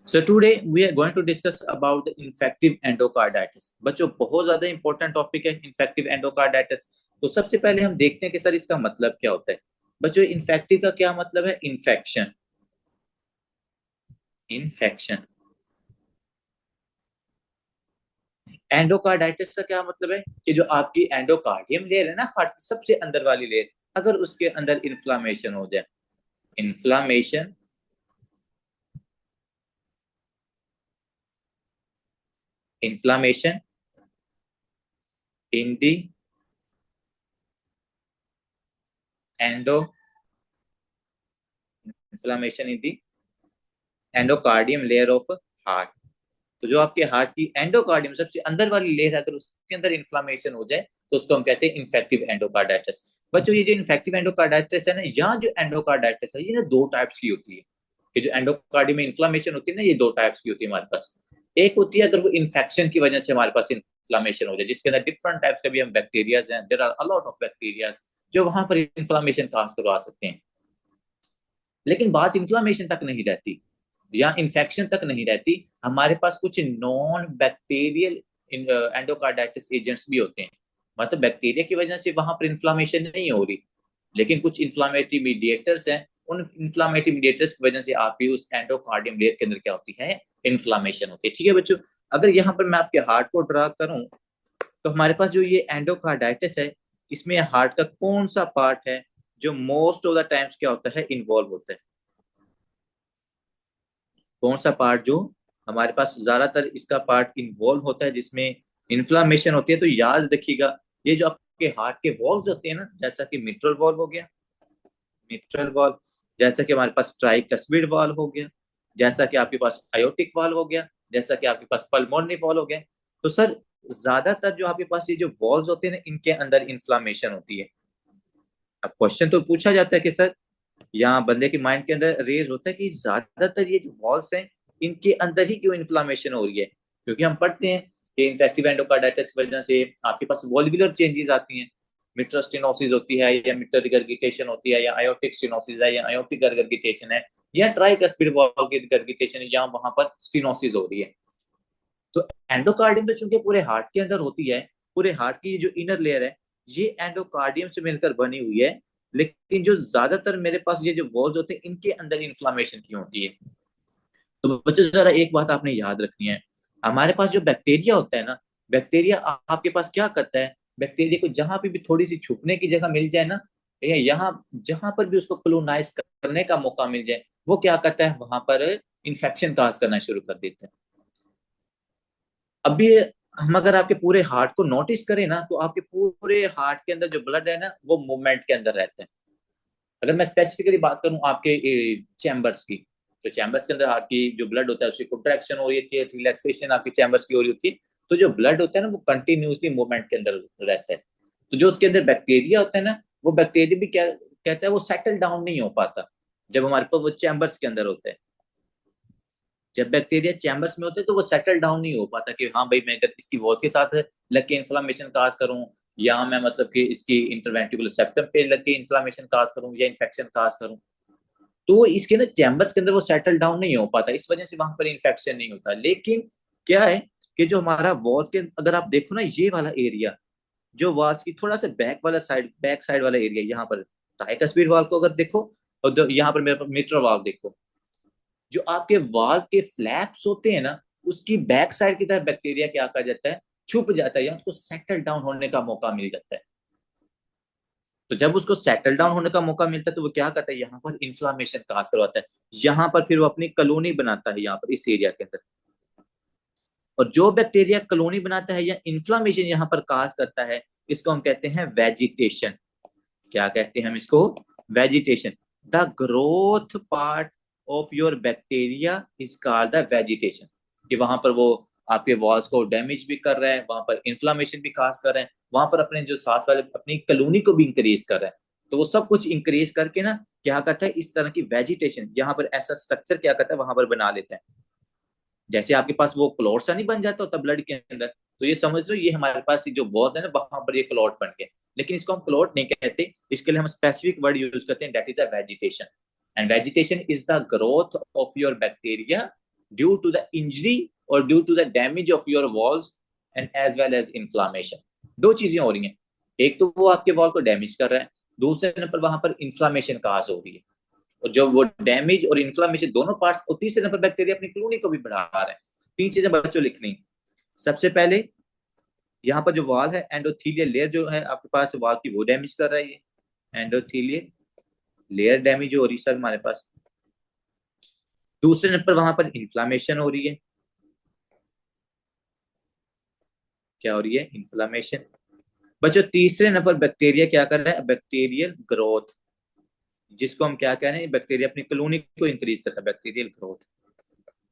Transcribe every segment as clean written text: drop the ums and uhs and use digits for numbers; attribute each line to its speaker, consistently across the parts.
Speaker 1: So today we are going to discuss about the infective endocarditis. बच्चों बहुत ज्यादा important topic है infective endocarditis. तो सबसे पहले हम देखते हैं कि सर इसका मतलब क्या होता है। बच्चों इन्फेक्टिव का क्या मतलब है? इन्फेक्शन। इन्फेक्शन। एंडोकार्डाइटिस का क्या मतलब है कि जो आपकी एंडोकार्डियम लेयर है ना, हार्ट की सबसे अंदर वाली लेयर, अगर उसके अंदर इन्फ्लामेशन हो जाए, inflammation inflammation in the endo inflammation in the endocardium layer of heart. तो जो आपके हार्ट की एंडोकार्डियम सबसे अंदर वाली लेयर है, अगर उसके अंदर इन्फ्लामेशन हो जाए तो उसको हम कहते हैं इन्फेक्टिव एंडोकार्डाइटिस। बच्चों ये जो इन्फेक्टिव एंडोकार्डाइटिस है ना, यहाँ जो एंडोकार्डाइटिस है ये ना दो टाइप्स की होती है। कि जो एंडोकार्डियम में इन्फ्लामेशन होती है ना, ये दो टाइप्स की होती है हमारे पास। एक होती है अगर वो इन्फेक्शन की वजह से हमारे पास इन्फ्लामेशन हो जाए, जिसके अंदर डिफरेंट टाइप्स के भी हम बैक्टीरियाज हैं, there are a lot of bacterias जो वहां पर इन्फ्लामेशन काज करवा सकते हैं। लेकिन बात इन्फ्लामेशन तक नहीं रहती या इन्फेक्शन तक नहीं रहती, हमारे पास कुछ नॉन बैक्टीरियल एंडोकार्डाइटिस एजेंट्स भी होते हैं। मतलब बैक्टीरिया की वजह से वहां पर इन्फ्लामेशन नहीं हो रही, लेकिन कुछ इन्फ्लामेटरी मीडिएटर्स हैं, उन इन्फ्लामेटरी मीडिएटर्स की वजह से आपकी उस एंडोकार्डियम लेयर के अंदर क्या होती है? इन्फ्लामेशन होती है। ठीक है बच्चों, अगर यहाँ पर मैं आपके हार्ट को ड्रा करूं तो हमारे पास जो ये एंडोकार्डाइटिस है, इसमें हार्ट का कौन सा पार्ट है जो मोस्ट ऑफ द टाइम्स क्या होता है? इन्वॉल्व होता है। कौन सा पार्ट जो हमारे पास ज्यादातर इसका पार्ट इन्वॉल्व होता है जिसमें इन्फ्लामेशन होती है? तो याद रखिएगा, ये जो आपके हार्ट के वॉल्व्स होते हैं ना, जैसा कि मिट्रल वॉल्व हो गया, मिट्रल वॉल्व, जैसा कि हमारे पास ट्राइकस्पिड वॉल्व हो गया, जैसा कि आपके पास आयोटिक वॉल्व हो गया, जैसा कि आपके पास पल्मोनरी वॉल्व हो गया। तो सर ज्यादातर जो आपके पास ये जो वॉल्व्स होते हैं ना, इनके अंदर इन्फ्लामेशन होती है। अब क्वेश्चन तो पूछा जाता है कि सर, यहाँ बंदे के माइंड के अंदर रेज होता है कि ज्यादातर ये जो वॉल्स हैं इनके अंदर ही क्यों इन्फ्लामेशन हो रही है? क्योंकि हम पढ़ते हैं कि इन्फेक्टिव एंडोकार्डाइटिस की वजह से आपके पास वॉल्वुलर चेंजेस आती हैं, मिट्रल स्टेनोसिस होती है, या मिट्रल रिगर्गिटेशन होती है, या आयोटिक स्टेनोसिस है, या आयोटिक रिगर्गिटेशन है, या ट्राइकस्पिड वॉल्व की रिगर्गिटेशन है, या वहां पर स्टेनोसिस हो रही है। तो एंडोकार्डियम तो चूंकि पूरे हार्ट के अंदर होती है, पूरे हार्ट की जो इनर लेयर है ये एंडोकार्डियम से मिलकर बनी हुई है, लेकिन जो ज्यादातर मेरे पास ये जो वॉल्स होते हैं इनके अंदर इन्फ्लामेशन क्यों होती है? तो बच्चों जरा एक बात आपने याद रखनी है, हमारे पास जो बैक्टीरिया होता है ना, बैक्टीरिया आपके पास क्या करता है? बैक्टीरिया को जहां पे भी थोड़ी सी छुपने की जगह मिल जाए ना, या यहाँ जहां पर भी उसको कोलोनाइज करने का मौका मिल जाए, वो क्या करता है? वहां पर इन्फेक्शन काज करना शुरू कर देता है। अभी हम अगर आपके पूरे हार्ट को नोटिस करें ना, तो आपके पूरे हार्ट के अंदर जो ब्लड है ना, वो मूवमेंट के अंदर रहते हैं। अगर मैं स्पेसिफिकली बात करूं आपके चैम्बर्स की, तो चैम्बर्स के अंदर हार्ट की जो ब्लड होता है उसकी कॉन्ट्रैक्शन हो रही होती है, रिलैक्सेशन आपकी चैम्बर्स की हो रही होती है। तो जो ब्लड होता है ना, वो कंटिन्यूसली मूवमेंट के अंदर रहता है। तो जो उसके अंदर बैक्टीरिया होता है ना, वो बैक्टीरिया भी क्या कहता है, वो सेटल डाउन नहीं हो पाता जब हमारे पास वो चैम्बर्स के अंदर होते हैं। जब बैक्टीरिया चैम्बर्स में होते हैं तो वो सेटल डाउन नहीं हो पाता कि हाँ भाई मैं अगर इसकी वॉल्स के साथ लग के इन्फ्लामेशन काज करूं, या मैं मतलब कि इसकी इंटरवेंट्रिकुलर सेप्टम पे लग के इन्फ्लामेशन काज करूं या इन्फेक्शन काज करूं, तो इसके ना चैम्बर्स के अंदर वो सेटल डाउन नहीं हो पाता, इस वजह से वहां पर इन्फेक्शन नहीं होता। लेकिन क्या है कि जो हमारा वॉल्स के अगर आप देखो ना, ये वाला एरिया जो वॉल्स की थोड़ा सा बैक वाला साइड, बैक साइड वाला एरिया, यहाँ पर ट्राइकस्पिड वाल्व को अगर देखो, और यहाँ पर मेरे पास मिट्रल वाल्व देखो, जो आपके वाल्व के फ्लैप्स होते हैं ना, उसकी बैक साइड की तरफ बैक्टीरिया क्या कर जाता है? छुप जाता है, या उसको सेटल डाउन होने का मौका मिल जाता है। तो जब उसको सेटल डाउन होने का मौका मिलता है तो वो क्या करता है? यहाँ पर इन्फ्लामेशन काज करवाता है, यहाँ पर फिर वो अपनी कॉलोनी बनाता है यहाँ पर इस एरिया के अंदर। और जो बैक्टीरिया कॉलोनी बनाता है या इन्फ्लामेशन यहाँ पर काज करता है, इसको हम कहते हैं वेजिटेशन। क्या कहते हैं हम इसको? Vegetation. The growth part of your bacteria is called the vegetation. कि वहां पर वो आपके वॉल्स को डैमेज भी कर रहे हैं, वहां पर इन्फ्लामेशन भी खास कर रहे हैं, वहां पर अपने जो साथ वाले अपनी कॉलोनी को भी इंक्रीज कर रहे हैं। तो वो सब कुछ इंक्रीज करके ना क्या करता है? इस तरह की वेजिटेशन यहाँ पर ऐसा स्ट्रक्चर क्या करता है? वहां पर बना लेता है। जैसे आपके पास वो क्लॉट सा नहीं बन जाता होता ब्लड के अंदर, तो ये समझ लो ये हमारे पास जो वॉल्स है ना, वहां पर ये क्लॉट बन गए। लेकिन इसको हम क्लॉट नहीं कहते, इसके लिए हम स्पेसिफिक वर्ड यूज करते हैं, that is a vegetation. And vegetation is the growth of your bacteria due to the injury और due to the damage of your walls and as well as inflammation. दो चीजें हो रही हैं, एक तो वो आपके वॉल को डैमेज कर रहा है, दूसरे नंबर वहां पर इन्फ्लामेशन काज हो रही है, और जब वो डैमेज और इन्फ्लामेशन दोनों पार्ट्स, और तीसरे नंबर बैक्टीरिया अपनी कॉलोनी को भी बढ़ा रहा है। तीन चीजें बच्चों लिखनी। सबसे पहले यहाँ पर जो वॉल है, एंडोथीलियल लेयर जो है आपके पास वॉल की, वो डैमेज कर रहा है, ये एंडोथीलियल लेयर डैमेज हो रही है सर हमारे पास। दूसरे नंबर वहां पर इन्फ्लामेशन हो रही है, क्या हो रही है, इन्फ्लामेशन। बच्चों तीसरे नंबर बैक्टीरिया क्या कर रहा है, बैक्टीरियल ग्रोथ, जिसको हम क्या कह रहे हैं, बैक्टीरिया अपनी कॉलोनी को इंक्रीज करता है, बैक्टीरियल ग्रोथ।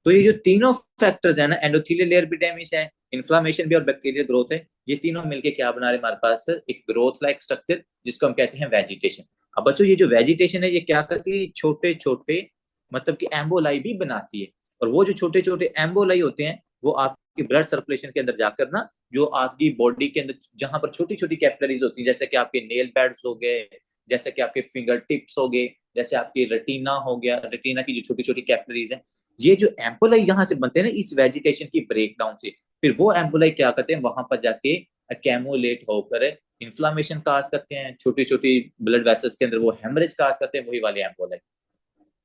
Speaker 1: तो ये जो तीनों फैक्टर्स है ना, एंडोथेलियल लेयर भी डैमेज है, इन्फ्लामेशन भी और बैक्टीरियल ग्रोथ है, ये तीनों मिलके क्या बना रहे हैं हमारे पास, एक ग्रोथ लाइक स्ट्रक्चर, जिसको हम कहते हैं वेजिटेशन। अब बच्चों ये जो वेजिटेशन है ये क्या करती है, छोटे छोटे मतलब कि एम्बोलाई भी बनाती है, और वो जो छोटे छोटे एम्बोलाई होते हैं वो आपकी ब्लड सर्कुलेशन के अंदर जाकर ना, जो आपकी बॉडी के अंदर जहां पर छोटी छोटी कैपिलरीज होती हैं, जैसे कि आपके नेल बेड्स हो गए, जैसे कि आपके फिंगर टिप्स हो गए, जैसे आपकी रेटिना हो गया, रेटिना की जो छोटी छोटी कैपिलरीज है, ये जो एम्पोलाई यहाँ से बनते हैं ना इस वेजिटेशन की ब्रेकडाउन से, फिर वो एम्पोलाई क्या करते हैं वहां पर जाके अकेमुलेट होकर इन्फ्लामेशन काज करते हैं, छोटी छोटी ब्लड वेसल्स के अंदर वो हेमरेज काज करते हैं, वही वाले एम्पोलाई।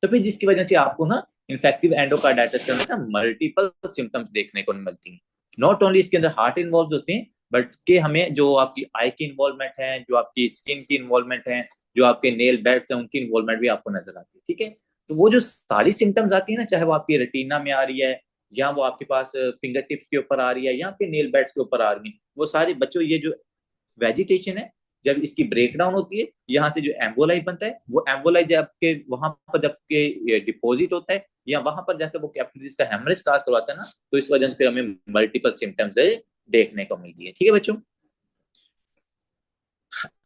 Speaker 1: तो फिर जिसकी वजह से आपको ना इन्फेक्टिव एंडोकार्डाइटिस के अंदर ना मल्टीपल सिम्टम्स देखने को मिलती हैं। नॉट ओनली इसके अंदर हार्ट इन्वॉल्व होते हैं, बट के हमें जो आपकी आई की इन्वॉल्वमेंट है, जो आपकी स्किन की इन्वॉल्वमेंट है, जो आपके नेल बेड्स हैं उनकी इन्वॉल्वमेंट भी आपको नजर आती है। ठीक है, तो वो जो सारी सिम्टम्स आती है ना, चाहे वो आपकी रेटिना में आ रही है, या वो आपके पास फिंगर टिप्स के ऊपर आ रही है, या आपके नेल बेड्स के ऊपर आ रही है, वो सारी बच्चों ये जो वेजिटेशन है, जब इसकी ब्रेकडाउन होती है, यहाँ से जो एम्बोलाई बनता है, वो एम्बोलाई जब के वहां पर जब के डिपोजिट होता है, या वहां पर जाकर वो कैपिलरीज का हेमरेज काज करवाता है ना, तो इस वजह से फिर हमें मल्टीपल सिम्टम्स देखने को मिलती है। ठीक है बच्चों,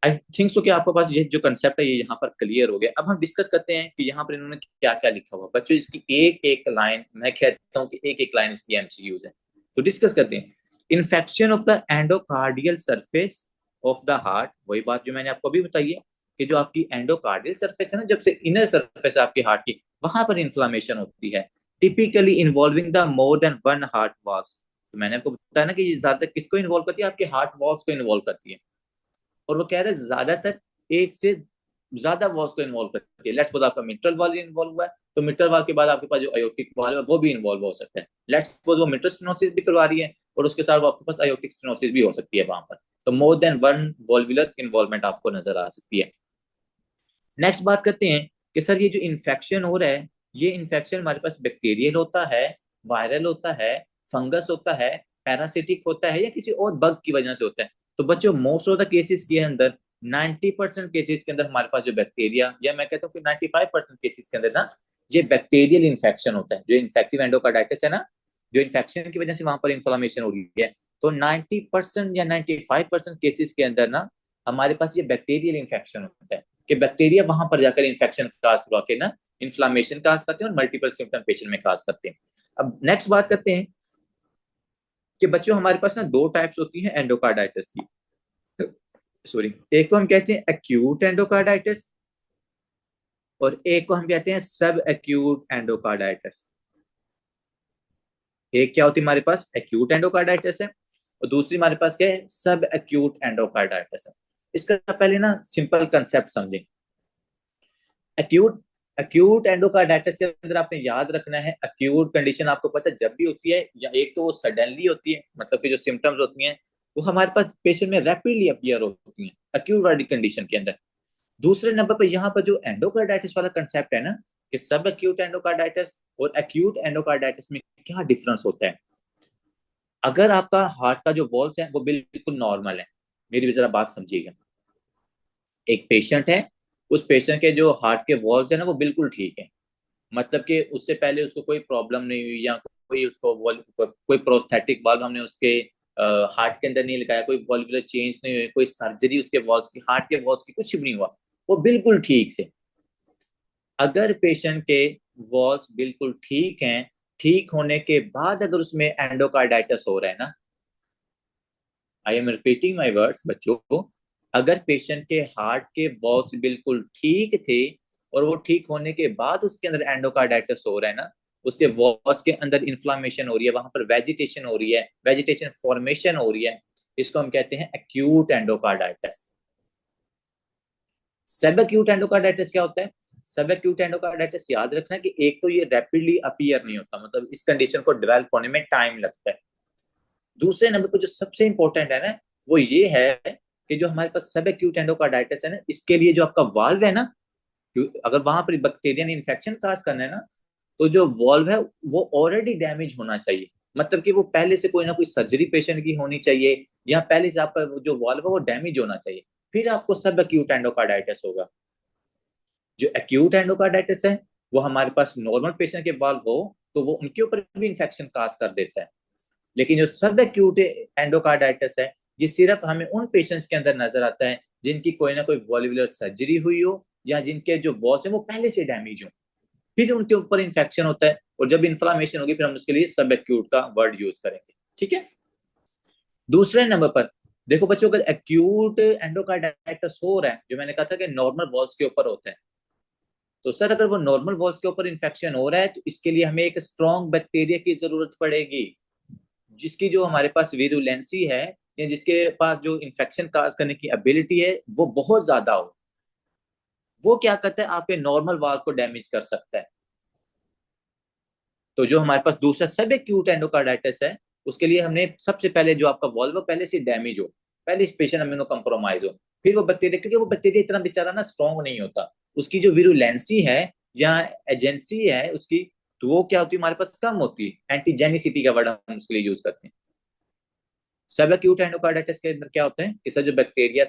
Speaker 1: आई थिंक सो कि आपके पास ये जो कंसेप्ट है ये यहाँ पर क्लियर हो गया। अब हम डिस्कस करते हैं कि यहाँ पर इन्होंने क्या क्या लिखा हुआ। बच्चों इसकी एक एक लाइन, मैं कहता हूँ कि एक एक लाइन इसकी एमसीक्यूज है, तो डिस्कस करते हैं। Infection of the endocardial surface of the heart, वही बात जो मैंने आपको अभी बताई है कि जो आपकी एंडोकार्डियल सरफेस है ना, जब से इनर सरफेस है आपकी हार्ट की, वहां पर इन्फ्लामेशन होती है, typically involving the more than one heart walls. तो मैंने आपको बताया ना कि ये ज्यादा किसको इन्वॉल्व करती है, आपके हार्ट वॉल्स को इन्वॉल्व करती है, और वो कह रहे हैं ज्यादातर एक से ज्यादा वॉल्स को इन्वॉल्व करती है। लेट्स सपोज आपका मिट्रल वाल इन्वॉल्व हुआ है, तो मिट्रल वाल के बाद आपके पास जो अयोटिक वाल है वो भी इन्वॉल्व हो सकता है। लेट्स सपोज वो मिट्रल स्टेनोसिस भी करवा रही है, और उसके साथ वो आपके पास अयोटिक स्टेनोसिस भी हो सकती है वहां पर, तो मोर देन वन वॉल्वुलर इन्वॉल्वमेंट आपको नजर आ सकती है। नेक्स्ट बात करते हैं कि सर ये जो इन्फेक्शन हो रहा है, ये इन्फेक्शन हमारे पास बैक्टीरियल होता है, वायरल होता है, फंगस होता है, पैरासिटिक होता है, या किसी और बग की वजह से होता है। तो बच्चों मोस्ट ऑफ द केसेस के अंदर 90% केसेस के अंदर हमारे पास जो बैक्टीरिया, या मैं कहता हूँ कि 95% केसेस के अंदर ना ये बैक्टीरियल इन्फेक्शन होता है, जो इन्फेक्टिव एंडोकार्डाइटिस है ना, जो इन्फेक्शन की वजह से वहां पर इन्फ्लामेशन हो रही है, तो 90% या 95% केसेस के अंदर ना हमारे पास ये बैक्टीरियल इन्फेक्शन होता है, कि बैक्टीरिया वहां पर जाकर इन्फेक्शन काज करवा के ना इन्फ्लामेशन काज करते हैं और मल्टीपल सिम्टम पेशेंट में काज करते हैं। अब नेक्स्ट बात करते हैं कि बच्चों हमारे पास ना दो टाइप्स होती हैं एंडोकार्डाइटिस की, सॉरी, एक को हम कहते हैं एक्यूट एंडोकार्डाइटिस, और एक को हम कहते हैं सब एक्यूट एंडोकार्डाइटिस। एक क्या होती है हमारे पास, एक्यूट एंडोकार्डाइटिस है, और दूसरी हमारे पास क्या है, सब एक्यूट एंडोकार्डाइटिस है। इसका पहले ना सिंपल कंसेप्ट समझें। एक्यूट एक्यूट एंडोकार्डाइटिस के अंदर आपने याद रखना है, एक्यूट कंडीशन आपको पता है जब भी होती है, या एक तो वो सडनली होती है, मतलब कि जो सिम्टम्स होती हैं वो हमारे पास पेशेंट में रैपिडली अपीयर होती हैं एक्यूट वाली कंडीशन के अंदर। दूसरे नंबर पर यहाँ पर जो एंडोकार्डाइटिस वाला कंसेप्ट है ना, कि सब एक्यूट एंडोकार्डाइटिस और एक्यूट एंडोकार्डाइटिस में क्या डिफरेंस होता है। अगर आपका हार्ट का जो वॉल्स है वो बिल्कुल नॉर्मल है, मेरी भी जरा बात समझिएगा, एक पेशेंट है, उस पेशेंट के जो हार्ट के वॉल्स है ना वो बिल्कुल ठीक है, मतलब कि उससे पहले उसको कोई प्रॉब्लम नहीं हुई, या कोई उसको कोई प्रोस्थेटिक वाल्व हमने उसके हार्ट के अंदर नहीं लगाया, कोई वॉल्वुलर चेंज नहीं हुई, कोई सर्जरी उसके वॉल्स की, हार्ट के वॉल्स की कुछ भी नहीं हुआ, वो बिल्कुल ठीक थे। अगर पेशेंट के वॉल्स बिल्कुल ठीक हैं, ठीक होने के बाद अगर उसमें एंडोकार्डाइटिस हो रहा है ना, I am repeating my words बच्चों, अगर पेशेंट के हार्ट के वॉल्स बिल्कुल ठीक थे और वो ठीक होने के बाद उसके अंदर एंडोकार्डाइटिस हो रहा है ना, उसके वॉल्स के अंदर इन्फ्लामेशन हो रही है, वहां पर वेजिटेशन हो रही है, वेजिटेशन फॉर्मेशन हो रही है, इसको हम कहते हैं एक्यूट एंडोकार्डाइटिस। सब एक्यूट एंडोकार्डाइटिस क्या होता है? सब एक्यूट एंडोकार्डाइटिस याद रखना कि एक तो ये रैपिडली अपीयर नहीं होता, मतलब इस कंडीशन को डेवलप होने में टाइम लगता है। दूसरे नंबर पर जो सबसे इंपॉर्टेंट है ना, वो ये है कि जो हमारे पास सब एक्यूट एंडोकार्डाइटिस है ना, इसके लिए जो आपका वाल्व है ना, अगर वहां पर बैक्टीरियन इन्फेक्शन काज करना है ना, तो जो वॉल्व है वो ऑलरेडी डैमेज होना चाहिए। मतलब कि वो पहले से कोई ना कोई सर्जरी पेशेंट की होनी चाहिए, या पहले से आपका जो वॉल्व है वो डैमेज होना चाहिए, फिर आपको सब एक्यूट एंडोकार्डाइटिस होगा। जो एक्यूट एंडोकार्डाइटिस है वो हमारे पास नॉर्मल पेशेंट के वॉल्व हो तो वो उनके ऊपर भी इन्फेक्शन काज कर देता है। लेकिन जो सब एक्यूट एंडोकार्डाइटिस है, ये सिर्फ हमें उन पेशेंट्स के अंदर नजर आता है जिनकी कोई ना कोई वॉल्वुलर सर्जरी हुई हो, या जिनके जो वॉल्स हैं वो पहले से डैमेज हो, फिर उनके ऊपर इन्फेक्शन होता है, और जब इन्फ्लामेशन होगी फिर हम उसके लिए सब एक्यूट का वर्ड यूज करेंगे। ठीक है। दूसरे नंबर पर देखो बच्चों, अगर एक्यूट एंडोकार्डाइटिस हो रहा है, जो मैंने कहा था कि नॉर्मल वॉल्स के ऊपर होता है, तो सर अगर वो नॉर्मल वॉल्स के ऊपर इन्फेक्शन हो रहा है तो इसके लिए हमें एक स्ट्रॉन्ग बैक्टीरिया की जरूरत पड़ेगी, जिसकी जो हमारे पास वीरुलेंसी है, या जिसके पास जो इन्फेक्शन काज करने की एबिलिटी है वो बहुत ज्यादा हो। वो क्या करता है, आपके नॉर्मल वाल को डैमेज कर सकता है। तो जो हमारे पास दूसरा सब एक्यूट एंडोकार्डाइटिस है, उसके लिए हमने सबसे पहले जो आपका वॉल्व पहले से डैमेज हो, पहले पेशेंट इम्यूनो कम्प्रोमाइज हो, फिर वो बैक्टीरिया, क्योंकि वो बैक्टीरिया इतना बेचारा ना स्ट्रॉन्ग नहीं होता, उसकी जो विरुलेंसी है या एजेंसी है उसकी, तो वो क्या होती है हमारे पास कम होती है। एंटीजेनिसिटी का वर्ड हम उसके लिए यूज करते हैं। सब एक्यूट एंडोकार्डाइटिस के अंदर क्या होता है कि सर जो बैक्टीरिया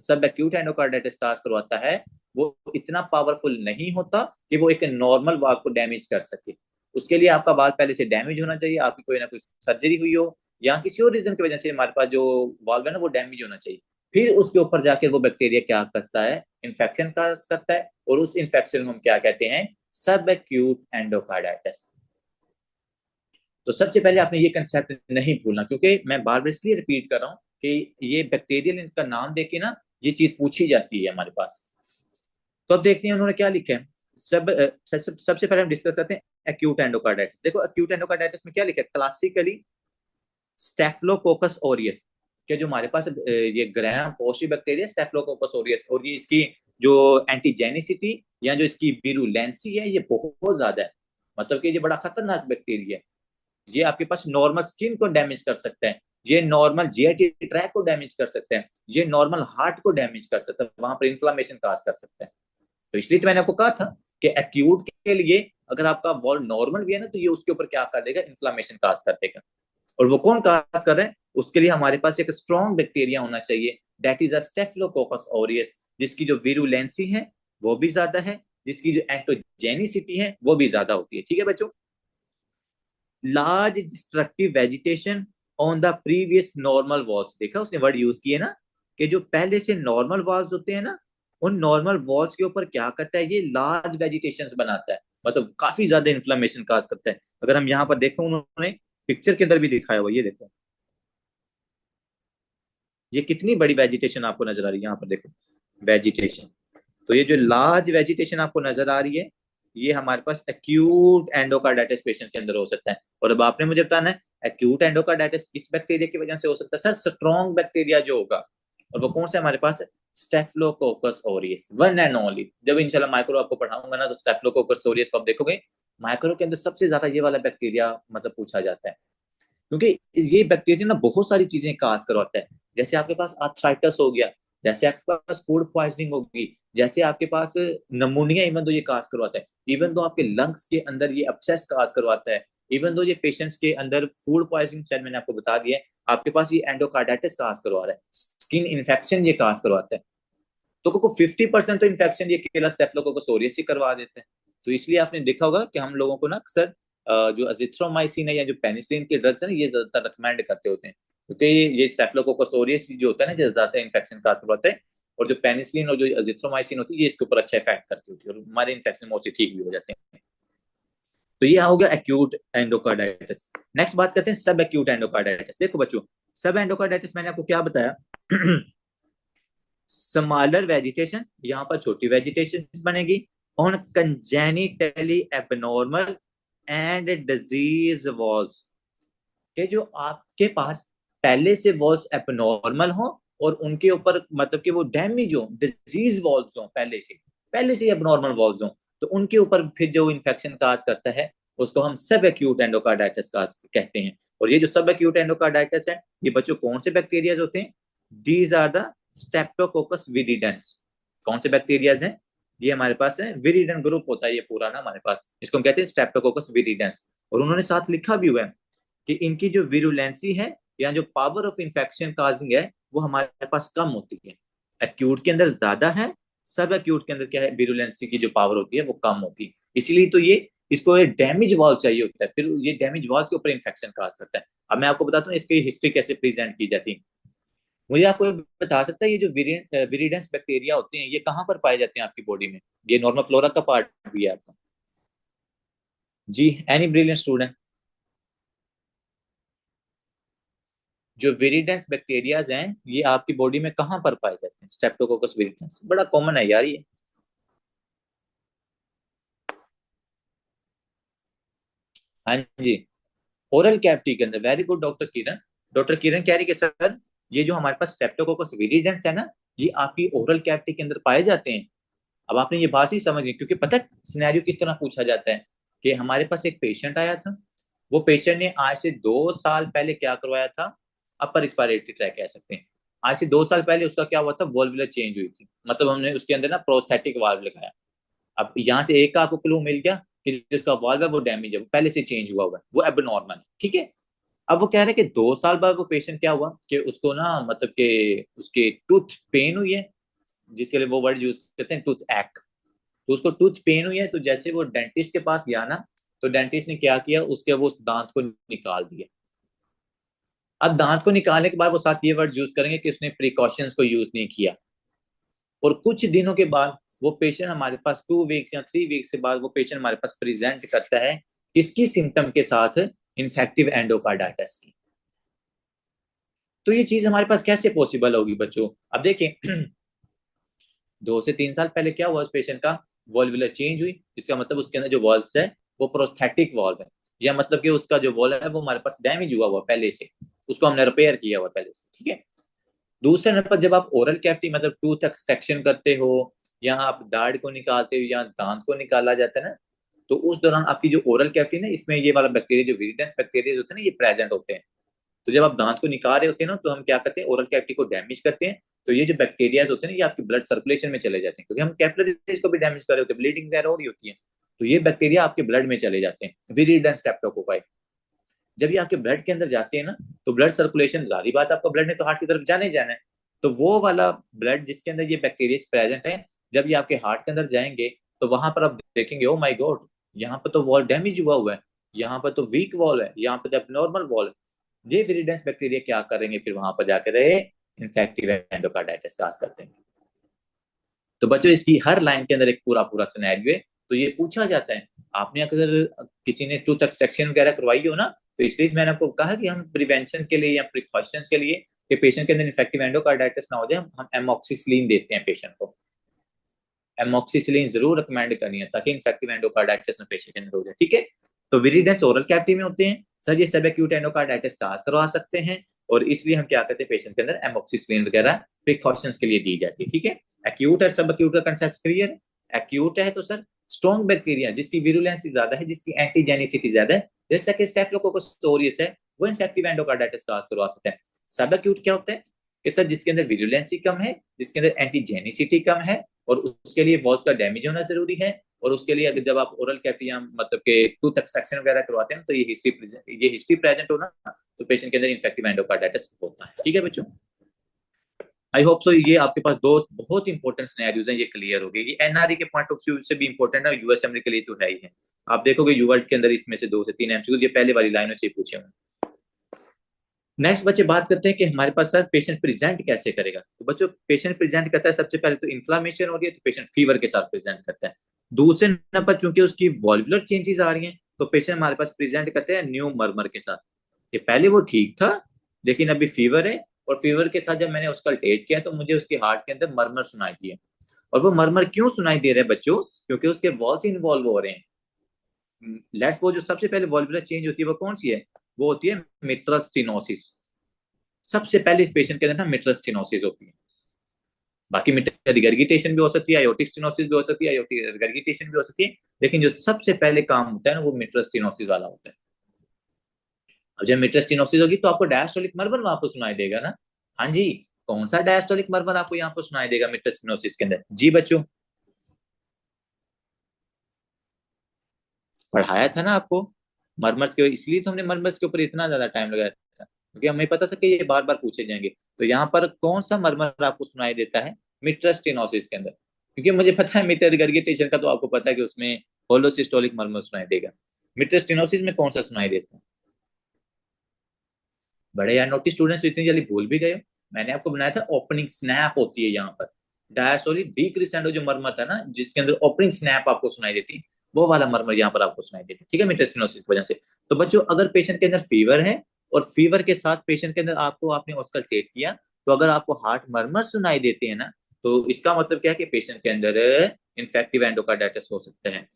Speaker 1: सब एक्यूट एंडोकार्डाइटिस काज करवाता है, वो इतना पावरफुल नहीं होता कि वो एक नॉर्मल वाल को डैमेज कर सके। उसके लिए आपका वाल पहले से डैमेज होना चाहिए, आपकी कोई ना कोई सर्जरी हुई हो, या किसी और रीजन की वजह से हमारे पास जो वाल्व है ना वो डैमेज होना चाहिए, फिर उसके ऊपर जाके वो बैक्टीरिया क्या करता है, इन्फेक्शन काज करता है, और उस इन्फेक्शन को हम क्या कहते हैं, सब एक्यूट एंडोकार्डाइटिस। तो सबसे पहले आपने ये कंसेप्ट नहीं भूलना, क्योंकि मैं बार बार इसलिए रिपीट कर रहा हूँ कि ये बैक्टीरियल इनका नाम देके ना ये चीज पूछी जाती है हमारे पास। तो अब देखते हैं उन्होंने क्या लिखा है। सबसे पहले हम डिस्कस करते हैं एक्यूट एंडोकार्डाइटिस। देखो एक्यूट एंडोकार्डाइटिस में क्या लिखा है, क्लासिकली स्टेफलोकोकस ओरियस, के जो हमारे पास ये ग्राम पॉजिटिव बैक्टीरिया स्टेफलोकोकस ओरियस, और ये इसकी जो एंटीजेनिसिटी या जो इसकी विरुलेंसी है ये बहुत ज्यादा है। मतलब कि ये बड़ा खतरनाक बैक्टीरिया है। ये आपके पास नॉर्मल स्किन को डैमेज कर सकते हैं, ये नॉर्मल जीआईटी ट्रैक को डैमेज कर सकते हैं, ये नॉर्मल हार्ट को डैमेज कर सकते हैं, वहां पर इन्फ्लामेशन काज कर सकते हैं। तो इसलिए तो मैंने आपको कहा था कि एक्यूट के लिए अगर आपका वॉल नॉर्मल भी है ना, तो ये उसके ऊपर क्या कर देगा, इन्फ्लामेशन काज कर देगा। और वो कौन काज कर रहे हैं, उसके लिए हमारे पास एक स्ट्रॉन्ग बैक्टीरिया होना चाहिए, that is a staphylococcus aureus, जिसकी जो विरुलेंसी है वो भी ज्यादा है, जिसकी जो एंटोजेनिसिटी है वो भी ज्यादा होती है। ठीक है बच्चों। Large destructive vegetation on the previous normal walls, देखा उसने वर्ड यूज किए ना, कि जो पहले से नॉर्मल वॉल्स होते हैं ना, उन नॉर्मल वॉल्स के ऊपर क्या करता है, ये लार्ज वेजिटेशन बनाता है, मतलब काफी ज्यादा इन्फ्लेमेशन काज करता है। अगर हम यहाँ पर देखो, उन्होंने पिक्चर के अंदर भी दिखाया हुआ, ये देखो ये कितनी बड़ी वेजिटेशन आपको नजर आ रही है, यहाँ पर देखो वेजिटेशन। तो ये जो लार्ज वेजिटेशन आपको नजर आ रही है, ये हमारे पास एक्यूट एंडोकार्डाइटिस पेशेंट के अंदर हो सकता है। और अब आपने मुझे बताना है एक्यूट एंडोकार्डाइटिस किस बैक्टीरिया की वजह से हो सकता है, सर स्ट्रॉन्ग बैक्टीरिया जो होगा, और वो कौन सा हमारे पास है, staphylococcus Orius, one and only. जब इंशाल्लाह माइक्रो आपको पढ़ाऊंगा ना, तो स्टेफिलोकोकस ओरियस को आप देखोगे, माइक्रो के अंदर सबसे ज्यादा ये वाला बैक्टीरिया मतलब पूछा जाता है, क्योंकि ये बैक्टीरिया ना बहुत सारी चीजें काज करवाता है। जैसे आपके पास आर्थराइटिस हो गया, जैसे आपके पास फूड पॉइजनिंग होगी, जैसे आपके पास नमोनिया, इवन दो ये काज करवाता है, इवन दो आपके लंग्स के अंदर ये अपसेस काज करवाता है, इवन दो ये पेशेंट्स के अंदर फूड पॉइजनिंग, शायद मैंने आपको बता दिया है, आपके पास ये एंडोकार्डाइटिस काज करवा रहा है, स्किन इन्फेक्शन ये काज करवाता है। तो को 50% तो इन्फेक्शन ये केवल स्टेफिलोकोकस ऑरियस ही करवा देते हैं। तो इसलिए आपने देखा होगा कि हम लोगों को ना अक्सर जो अजिथ्रोमाइसिन है या जो पेनिसिलिन के ड्रग्स है ना, ये ज्यादातर रिकमेंड करते होते हैं, क्योंकि ये स्टेफिलोकोकस ऑरियस जो होता है ना, जो ज्यादा इन्फेक्शन काज करवाता है, और जो पेनिसिलिन और जो अजिथ्रोमाइसिन होती है ये इसके ऊपर अच्छा इफेक्ट करती होती है, और हमारे इन्फेक्शन मोस्टली ठीक भी हो जाते हैं। तो ये हो गया एक्यूट एंडोकार्डाइटिस। नेक्स्ट बात करते हैं सब एक्यूट एंडोकार्डाइटिस। देखो बच्चों, सब एंडोकार्डाइटिस मैंने आपको क्या बताया, स्मॉलर वेजिटेशन, यहाँ पर छोटी वेजिटेशन बनेगी, on congenitally abnormal and disease walls, कि जो आपके पास पहले से वॉल्स एबनॉर्मल हो और उनके ऊपर मतलब कि वो डैमेज हो, डिजीज वॉल्स हो, पहले से एबनॉर्मल वॉल्स हो, तो उनके ऊपर फिर जो इन्फेक्शन काज करता है उसको हम सब एक्यूट एंडोकार्डाइटिस का कहते हैं। और ये जो सब एक्यूट एंडोकार्डाइटिस है, ये बच्चों कौन से बैक्टीरिया होते हैं? These are the streptococcus viridans. कौन से बैक्टीरियाज हैं? ये हमारे पास है विरिडन ग्रुप होता है ये पूरा ना हमारे पास, इसको हम कहते हैं स्टेप्टोकोकस विरिडेंस। और उन्होंने साथ लिखा भी हुआ है कि इनकी जो विरुलेंसी है या जो पावर ऑफ इंफेक्शन काजिंग है वो हमारे पास कम होती है, एक्यूट के अंदर ज्यादा है, सब एक्यूट के अंदर क्या है, विरुलेंसी की जो पावर होती है वो कम होती है। इसीलिए तो ये इसको ये डैमेज वॉल चाहिए होता है, फिर ये डैमेज वॉल के ऊपर इंफेक्शन काज करता है। अब मैं आपको बताता हूँ इसकी हिस्ट्री कैसे प्रेजेंट की जाती है। मुझे आपको बता सकता है ये जो विरिडेंस बैक्टीरिया होते हैं ये कहाँ पर पाए जाते हैं आपकी बॉडी में? ये नॉर्मल फ्लोरा का पार्ट भी है आपका। जी, एनी ब्रिलियंट स्टूडेंट? जो विरिडेंस बैक्टीरियाज हैं ये आपकी बॉडी में कहाँ पर पाए जाते हैं? स्ट्रेप्टोकोकस विरिडेंस बड़ा कॉमन है यार ये। हाँ जी, ओरल कैविटी के अंदर। वेरी गुड डॉक्टर किरण। डॉक्टर किरण कह रही कि सर ये जो हमारे पास स्ट्रेप्टोकोकस विरिडेंस है ना, ये आपकी ओरल कैविटी के अंदर पाए जाते हैं। अब आपने ये बात ही समझ ली, क्योंकि पता है सिनेरियो किस तरह पूछा जाता है कि हमारे पास एक पेशेंट आया था, वो पेशेंट ने आज से 2 साल पहले क्या करवाया था? अपर एक्सपायरेटरी ट्रैक कह सकते हैं। आज से 2 साल पहले उसका क्या हुआ था? वॉल्वुलर चेंज हुई थी, मतलब हमने उसके अंदर ना प्रोस्थेटिक वाल्व लगाया। अब यहाँ से एक का आपको क्लू मिल गया कि जिसका वाल्व है वो डैमेज है, वो पहले से चेंज हुआ हुआ है, वो एबनॉर्मल है, ठीक है। अब वो कह रहे हैं कि 2 साल बाद वो पेशेंट क्या हुआ कि उसको ना मतलब कि उसके टूथ पेन हुई है, जिसके लिए वो वर्ड यूज करते हैं टूथ एक्ट। तो उसको टूथ पेन हुई है, तो जैसे वो डेंटिस्ट के पास गया ना, तो डेंटिस्ट ने क्या किया, उसके वो उस दांत को निकाल दिया। अब दांत को निकालने के बाद वो साथ ये वर्ड यूज करेंगे कि उसने प्रिकॉशंस को यूज नहीं किया। और कुछ दिनों के बाद वो पेशेंट हमारे पास 2 वीक्स या 3 वीक्स के बाद वो पेशेंट हमारे पास प्रेजेंट करता है किसकी सिम्टम के साथ? इन्फेक्टिव एंडोकार्डाइटिस की। तो ये चीज हमारे पास कैसे पॉसिबल होगी बच्चों? अब देखिए 2 से 3 साल पहले क्या हुआ उस पेशेंट का? वॉल्वुलर चेंज हुई, इसका मतलब उसके अंदर जो वॉल्व्स है वो प्रोस्थेटिक वॉल्व है, या मतलब कि उसका जो वॉल्व है वो हमारे पास डैमेज हुआ हुआ पहले से, उसको हमने रिपेयर किया हुआ पहले से, ठीक है। दूसरे नंबर पर जब आप ओरल कैविटी मतलब टूथ एक्सट्रैक्शन करते हो, या आप दाढ़ को निकालते हो या दांत को निकाला जाता है ना, तो उस दौरान आपकी जो ओरल कैविटी ना, इसमें ये वाला बैक्टीरिया जो विरिडेंस बैक्टीरिया होते हैं ना, ये प्रेजेंट होते हैं। तो जब आप दांत को निकाल रहे होते हैं ना, तो हम क्या करते हैं, ओरल कैविटी को डैमेज करते हैं। तो ये जो बैक्टीरिया होते हैं ना, ये आपकी ब्लड सर्कुलेशन में चले जाते हैं, क्योंकि हम कैपिलरीज को भी डैमेज कर रहे होते हैं, ब्लीडिंग वगैरह हो रही होती है। तो ये बैक्टीरिया आपके ब्लड में चले जाते हैं, विरिडेंस स्ट्रेप्टोकोकाई। जब ये आपके ब्लड के अंदर जाते हैं ना, तो ब्लड सर्कुलेशन, जारी बात आपका ब्लड ने तो हार्ट की तरफ जाने जाना है। तो वो वाला ब्लड जिसके अंदर ये बैक्टीरिया प्रेजेंट है, जब ये आपके हार्ट के अंदर जाएंगे, तो वहां पर आप देखेंगे ओ माय गॉड, यहाँ पर तो वॉल डैमेज हुआ हुआ है, यहाँ पर तो वीक वॉल है, यहाँ पर तो नॉर्मल वॉल है। ये विरिडेंस बैक्टीरिया क्या करेंगे फिर वहां पर जाकर रहे, इन्फेक्टिव एंडोकार्डाइटिस काज करते हैं। तो बच्चों इसकी हर लाइन के अंदर एक पूरा पूरा सिनेरियो है। तो ये पूछा जाता है, आपने अगर किसी ने टूथ एक्सट्रैक्शन वगैरह करवाई हो ना, तो इसलिए मैंने आपको कहा कि हम प्रिवेंशन के लिए या प्रिकॉशंस के लिए कि पेशेंट के अंदर इन्फेक्टिव एंडोकार्डाइटिस ना हो जाए, हम एमोक्सिसिलिन देते हैं पेशेंट को। एमोक्सिसिलिन जरूर रिकमेंड करनी है ताकि इन्फेक्टिव एंडोकार्डाइटिस में पेशेंट के अंदर हो जाए, ठीक है। तो विरिडेंस ओरल कैविटी में होते हैं सर, ये सब एक्यूट एंडोकार्डाइटिस काज करवा सकते हैं, और इसलिए हम क्या करते हैं, पेशेंट के अंदर एमोक्सिसिलिन वगैरह प्रिकॉशंस के लिए दी जाती है, ठीक है। एक्यूट है, सब एक्यूट का कंसेप्ट क्लियर है। एक्यूट है तो सर स्ट्रॉन्ग बैक्टीरिया जिसकी विरुलेंसी ज्यादा है, जिसकी एंटीजेनिसिटी ज्यादा है, जैसा कि स्टेफिलोकोकस ऑरियस है, वो इन्फेक्टिव एंडोकार्डाइटिस काज करवा सकते हैं। सब एक्यूट क्या होता है कि सर जिसके अंदर विरुलेंसी कम है, जिसके अंदर एंटीजेनिसिटी कम है, और उसके लिए वॉल्व का डैमेज होना जरूरी है। और उसके लिए अगर जब आप ओरल कैविटी मतलब के टूथ एक्सट्रैक्शन वगैरह करवाते हैं तो ये हिस्ट्री प्रेजेंट होना, तो पेशेंट के अंदर इन्फेक्टिव एंडोकार्डाइटिस होता है, ठीक है बच्चों। आई होप सो ये आपके पास दो बहुत इंपॉर्टेंट सिनेरियोज हैं, ये क्लियर हो गई। ये एनआरई के पॉइंट ऑफ व्यू से भी इंपॉर्टेंट है, यूएसएमडी के लिए तो है ही है। आप देखोगे यूवर्ल्ड के अंदर इसमें से 2 से 3 एमसीक्यूज ये पहले वाली लाइनों से पूछे हुए। नेक्स्ट बच्चे बात करते हैं कि हमारे पास सर पेशेंट प्रेजेंट कैसे करेगा। तो बच्चों पेशेंट प्रेजेंट करता है, सबसे पहले तो इन्फ्लामेशन हो रही है तो पेशेंट फीवर के साथ प्रेजेंट करता है। दूसरे नंबर चूंकि उसकी वॉल्वुलर चेंजेस आ रही हैं, तो पेशेंट हमारे पास प्रेजेंट करते हैं न्यू मर्मर के साथ। ये पहले वो ठीक था लेकिन अभी फीवर है, और फीवर के साथ जब मैंने उसका टेस्ट किया तो मुझे उसके हार्ट के अंदर मर्मर सुनाई दिए। और वो मरमर क्यों सुनाई दे रहा है बच्चों? क्योंकि उसके वॉल्स इन्वॉल्व हो रहे हैं। लेट्स वो जो सबसे पहले वॉल्वुलर चेंज होती है वो कौन सी है? वो होती है मिट्रल स्टेनोसिस। सबसे पहले इस पेशेंट के अंदर ना मिट्रल स्टेनोसिस होती है। बाकी मिट्रल रिगर्गिटेशन भी हो सकती है, आयोटिक स्टेनोसिस भी हो सकती है, आयोटिक रिगर्गिटेशन भी हो सकती है, लेकिन जो सबसे पहले काम होता है ना वो मिट्रल स्टेनोसिस वाला होता है। अब जब मिट्रल स्टेनोसिस होगी तो आपको डायस्टोलिक मरमर वहां पर सुनाई देगा ना। हाँ जी। कौन सा डायस्टोलिक मरमर आपको यहाँ पर सुनाई देगा मिट्रल स्टेनोसिस के अंदर जी बच्चों? पढ़ाया था ना आपको। मरमर्स के, इसलिए तो हमने मरमर्स के ऊपर इतना ज्यादा टाइम लगाया था, क्योंकि हमें पता था कि ये बार बार पूछे जाएंगे। तो यहाँ पर कौन सा मरमर आपको सुनाई देता है मिट्रल स्टेनोसिस के अंदर? क्योंकि मुझे पता है मिट्रल रिगर्गिटेशन का तो आपको पता है कि उसमें होलोसिस्टोलिक मरमर सुनाई देगा। मिट्रल स्टेनोसिस में कौन सा सुनाई देता है? बड़े यार नोटिस स्टूडेंट्स इतनी जल्दी भूल भी गए हो। मैंने आपको बनाया था ओपनिंग स्नैप होती है यहाँ पर। डायस्टोलिक डिक्रिसेंडो जो मरमर था ना, जिसके अंदर ओपनिंग स्नैप आपको सुनाई देती, वो वाला मरमर यहाँ पर आपको सुनाई देती, ठीक है, मेटास्टेनोसिस की वजह से। तो बच्चों अगर पेशेंट के अंदर फीवर है और फीवर के साथ पेशेंट के अंदर आपको आपने ऑस्कल्टेट किया, तो अगर आपको हार्ट मरमर सुनाई देते हैं ना, तो इसका मतलब क्या है कि पेशेंट के अंदर इन्फेक्टिव एंडोकार्डाइटिस हो सकता है।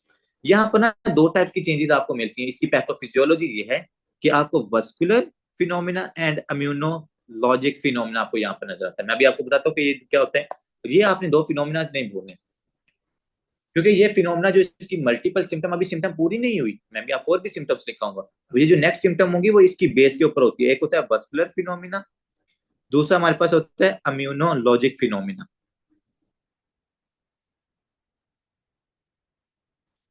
Speaker 1: यहाँ पर ना दो टाइप की चेंजेस आपको मिलती हैं। इसकी पैथोफिजियोलॉजी ये है कि आपको vascular phenomena and immunologic phenomena आपको यहाँ पर नजर आता है। मैं भी आपको बताता हूँ कि ये क्या होता है। ये आपने दो फिनोमिना नहीं भूलने, क्योंकि ये फिनोमिना जो इसकी मल्टीपल सिम्टम, अभी सिम्टम पूरी नहीं हुई, मैं भी आपको और भी सिम्टम्स लिखाऊंगा। तो ये जो नेक्स्ट सिम्टम होंगी वो इसकी बेस के ऊपर होती है। एक होता है वस्कुलर फिनोमिना, दूसरा हमारे पास होता है इम्यूनोलॉजिक फिनोमिना।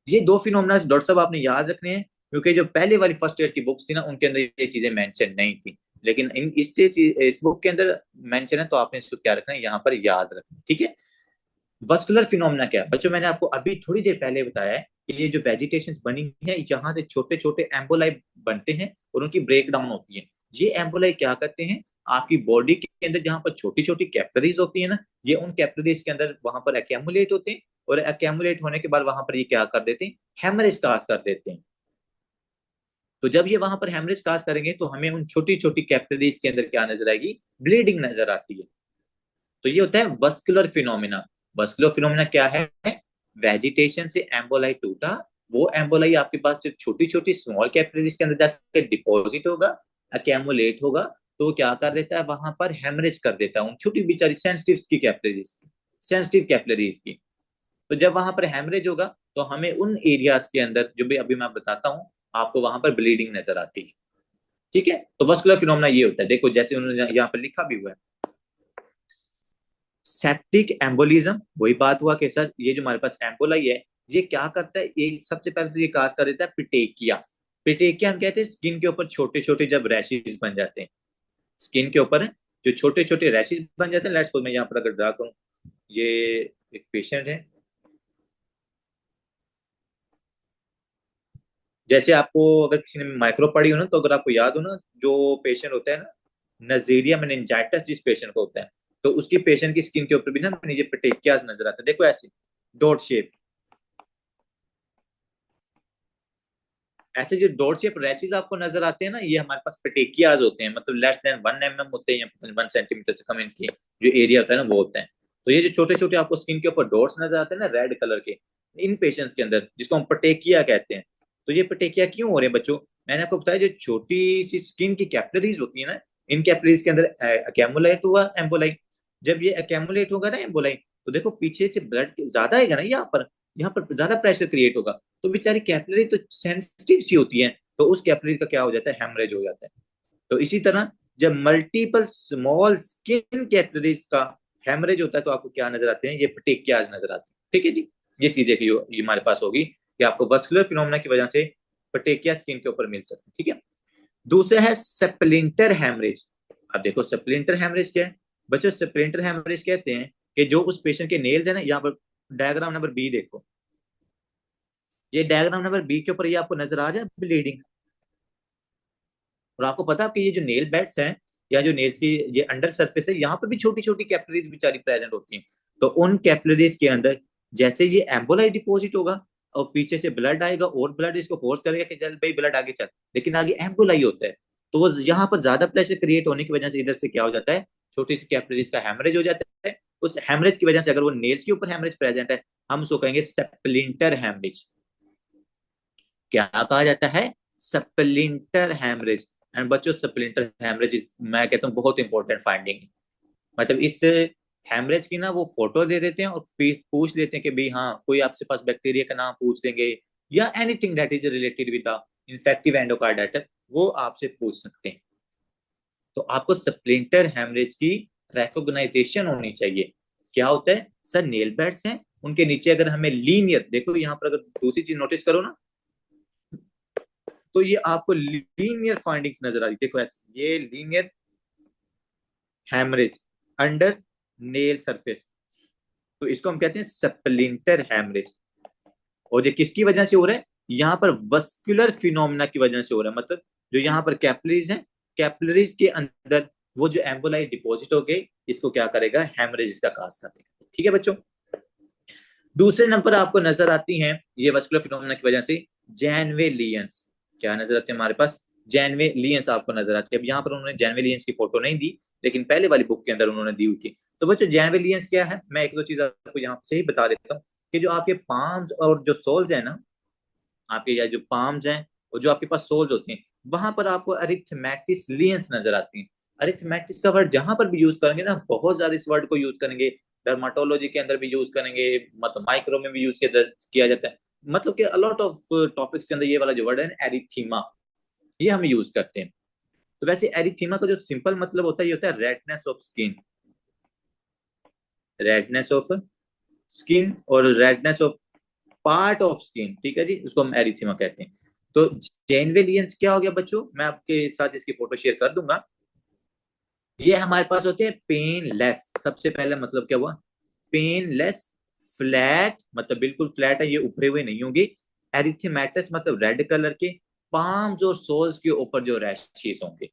Speaker 1: ये दो फिनोमिना डॉक्टर साहब आपने याद रखने हैं, क्योंकि जो पहले वाली फर्स्ट ईयर की बुक्स थी ना उनके अंदर ये चीजें मेंशन नहीं थी, लेकिन इस बुक के अंदर मेंशन है, तो आपने इसको क्या रखना है यहाँ पर याद रखना है, ठीक है। वस्कुलर फिनोमिना क्या है बच्चों? मैंने आपको अभी थोड़ी देर पहले बताया है कि ये जो वेजिटेशन बनी है यहाँ से छोटे छोटे एम्बोलाई बनते हैं और उनकी ब्रेक डाउन होती है। ये एम्बोलाई क्या करते हैं, आपकी बॉडी के अंदर जहां पर छोटी छोटी कैपिलरीज होती है ना, ये उन कैपिलरीज के अंदर वहां पर अकेमुलेट होते हैं, और अकेमुलेट होने के बाद वहां पर ये क्या कर देते हैं, हेमरेज काज कर देते हैं। तो जब ये वहां पर हेमरेज काज करेंगे तो हमें उन छोटी छोटी कैपिलरीज के अंदर क्या नजर आएगी, ब्लीडिंग नजर आती है। तो ये होता है वस्कुलर फिनोमिना। वस्कुलर फिनोमिना क्या है? वेजिटेशन से एम्बोलाई टूटा, वो एम्बोलाई आपके पास जो छोटी छोटी स्मॉल कैपिलरीज के अंदर जाकर डिपॉजिट होगा, अकेमुलेट होगा, तो वो क्या कर देता है, वहां पर हेमरेज कर देता है उन छोटी बेचारी सेंसिटिव की कैपिलरीज की, सेंसिटिव कैपिलरीज की। तो जब वहां पर हेमरेज होगा तो हमें उन एरियाज के अंदर जो भी अभी मैं बताता हूँ आपको वहां पर ब्लीडिंग नजर आती है, ठीक है। तो वस्कुलर फिनोमिना ये होता है, देखो जैसे उन्होंने यहाँ पर लिखा भी हुआ है। सेप्टिक एम्बोलिज्म, वही बात हुआ कि सर ये जो हमारे पास एम्बोलाई है ये क्या करता है, ये सबसे पहले तो ये काज कर देता है पिटेकिया। पिटेकिया हम कहते हैं स्किन के ऊपर छोटे छोटे जब रैशेज बन जाते हैं, स्किन के ऊपर जो छोटे छोटे रैशेज बन जाते हैं। लेट्स सपोज मैं यहाँ पर अगर ड्रा करूँ, ये एक पेशेंट है, जैसे आपको अगर किसी ने माइक्रो पढ़ी हो ना, तो अगर आपको याद हो ना, जो पेशेंट होता है ना नजेरिया मेनिंजाइटिस जिस पेशेंट को होता है, तो उसकी पेशेंट की स्किन के ऊपर भी ना नीचे पेटेकियाज नजर आता है, देखो ऐसे डॉट शेप। ऐसे जो डॉट शेप रैशेज आपको नजर आते हैं ना, ये हमारे पास पेटेकियाज होते हैं, मतलब लेस देन 1 mm होते हैं, या 1 सेंटीमीटर से कम इनकी जो एरिया होता है ना वो होता है। तो ये जो छोटे छोटे आपको स्किन के ऊपर डॉट्स नजर आते हैं ना रेड कलर के, इन पेशेंट्स के अंदर जिसको हम पटेकिया कहते हैं। तो ये पटेकिया क्यों हो रहे हैं बच्चों? मैंने आपको बताया जो छोटी सी स्किन की कैपिलरीज होती है ना, इन कैपिलरीज के अंदर अकेमुलेट हुआ एम्बोलाई। जब ये अकेमुलेट होगा ना एम्बोलाई, तो देखो पीछे से ब्लड ज्यादा आएगा ना, यहाँ पर ज्यादा प्रेशर क्रिएट होगा, तो बेचारी कैपिलरी तो सेंसिटिव सी होती है, तो उस कैपिलरी का क्या हो जाता है, हेमरेज हो जाता है। तो इसी तरह जब मल्टीपल स्मॉल स्किन कैपिलरीज का हेमरेज होता है तो आपको क्या नजर आते हैं, ये पटेकियाज नजर आते हैं, ठीक है जी। ये चीजें की ये हमारे पास होगी कि आपको वस्कुलर फिनोमिना की वजह से पटेकिया स्किन के ऊपर मिल सकते हैं, ठीक है। दूसरा है सेप्लिंटर हेमरेज। अब देखो सेप्लिंटर हेमरेज क्या है बच्चों? सेप्लिंटर हेमरेज कहते हैं कि जो उस पेशेंट के नेल्स है ना, यहाँ पर डायग्राम नंबर बी देखो, ये डायग्राम नंबर बी के ऊपर ये आपको नजर आ रहा है ब्लीडिंग। और आपको पता है कि ये जो नेल बेड्स हैं या जो नेल्स की ये अंडर सरफेस है, यहाँ पर भी छोटी छोटी कैपिलरीज बेचारी प्रेजेंट होती हैं। तो उन कैपिलरीज के अंदर जैसे ये एम्बोलाई डिपॉजिट होगा और पीछे से ब्लड आएगा और ब्लड इसको फोर्स करेगा कि चल भाई ब्लड आगे चल, लेकिन आगे एम्बोलाई होता है, तो वो यहाँ पर ज्यादा प्रेशर क्रिएट होने की वजह से इधर से क्या हो जाता है, छोटी सी कैपिलरीज का हेमरेज हो जाता है। उस हेमरेज की वजह से अगर वो नेल्स के ऊपर हेमरेज प्रेजेंट है, हम उसको कहेंगे स्प्लिंटर हेमरेज। क्या कहा जाता है? Splinter haemorrhage. एंड बच्चों, स्प्लिंटर हेमरेज मैं कहता हूँ बहुत इंपॉर्टेंट फाइंडिंग। मतलब इस हेमरेज की ना वो फोटो दे देते हैं और पूछ लेते हैं कि भाई हाँ, कोई आपसे पास बैक्टीरिया का नाम पूछ लेंगे या anything that is related with the infective endocarditis, वो आपसे पूछ सकते हैं। तो आपको स्प्लिंटर हेमरेज की रिकॉग्नाइजेशन होनी चाहिए। क्या होता है सर? नेल बेड्स हैं, उनके नीचे अगर हमें लीनियर, देखो यहाँ पर अगर दूसरी चीज नोटिस करो ना, तो ये आपको लीनियर फाइंडिंग्स नजर आ रही। देखो ऐसे ये linear haemorrhage under nail surface, तो इसको हम कहते हैं स्प्लिंटर हेमरेज। और ये किसकी वजह से हो रहा है? यहाँ पर वस्कुलर फिनोमिना की वजह से हो रहा है। मतलब जो यहाँ पर कैपिलरीज हैं, कैपिलरीज के अंदर वो जो एम्बोलाई डिपॉजिट हो गई, इसको क्या करेगा? हेमरेज इसका काज कर देगा। ठीक है बच्चों। दूसरे नंबर आपको नजर आती हैं ये वस्कुलर फिनोमिना की वजह से जैनवे लियंस। क्या नजर आते हैं हमारे पास? जैनवे लियंस आपको नजर आती है। अब यहाँ पर उन्होंने जैनवे लियंस की फोटो नहीं दी, लेकिन पहले वाली बुक के अंदर उन्होंने दी हुई थी। तो बच्चों जैनवे लियंस क्या है, मैं एक दो चीज आपको यहाँ से ही बता देता हूँ कि जो आपके पाम्स और जो सोल्स है ना, आपके या जो पाम्स हैं और जो आपके पास सोल्स होती हैं, वहां पर आपको अरिथमेटिस लियंस नजर आती हैं। अरिथमेटिस का वर्ड जहां पर भी यूज करेंगे ना, बहुत ज्यादा इस वर्ड को यूज करेंगे। डर्माटोलॉजी के अंदर भी यूज करेंगे, मतलब माइक्रो में भी यूज किया जाता है। मतलब कि अलॉट ऑफ टॉपिक्स के अंदर ये वाला जो वर्ड है एरिथीमा, ये हम यूज करते हैं। तो वैसे एरिथीमा का जो सिंपल मतलब होता है, ये होता है redness of skin. Redness of skin और redness of part of skin, ठीक है जी, उसको हम एरिथीमा कहते हैं। तो जेनवेलियंस क्या हो गया बच्चों? मैं आपके साथ इसकी फोटो शेयर कर दूंगा। ये हमारे पास होते हैं पेनलेस। सबसे पहले मतलब क्या हुआ? पेनलेस, फ्लैट, मतलब बिल्कुल फ्लैट है, ये उभरे हुए नहीं होंगे। एरिथेमेटस मतलब रेड कलर के, पाम्स और सोल्स के ऊपर जो रैशेस होंगे।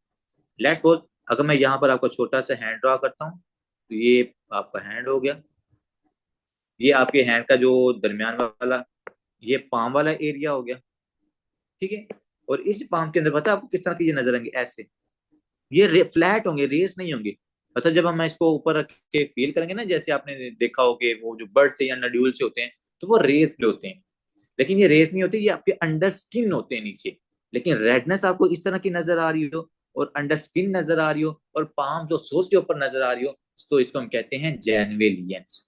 Speaker 1: लेट्स सपोज अगर मैं यहाँ पर आपको छोटा सा हैंड ड्रॉ करता हूँ, तो ये आपका हैंड हो गया। ये आपके हैंड का जो दरमियान वाला, ये पाम वाला एरिया हो गया। ठीक है। और इस पाम के अंदर पता है आपको किस तरह की ये नजर आएंगे? ऐसे ये फ्लैट होंगे, रेस नहीं होंगे। मतलब जब हम इसको ऊपर रख के फील करेंगे ना, जैसे आपने देखा हो कि वो जो बर्ड से या नड्यूल से होते हैं, तो वो रेस पे होते हैं। लेकिन ये रेस नहीं होती, ये आपके अंडर स्किन होते हैं नीचे। लेकिन रेडनेस आपको इस तरह की नजर आ रही हो और अंडर स्किन नजर आ रही हो और पाम जो सोर्स के ऊपर नजर आ रही हो, तो इसको हम कहते हैं जैनवेलियंस।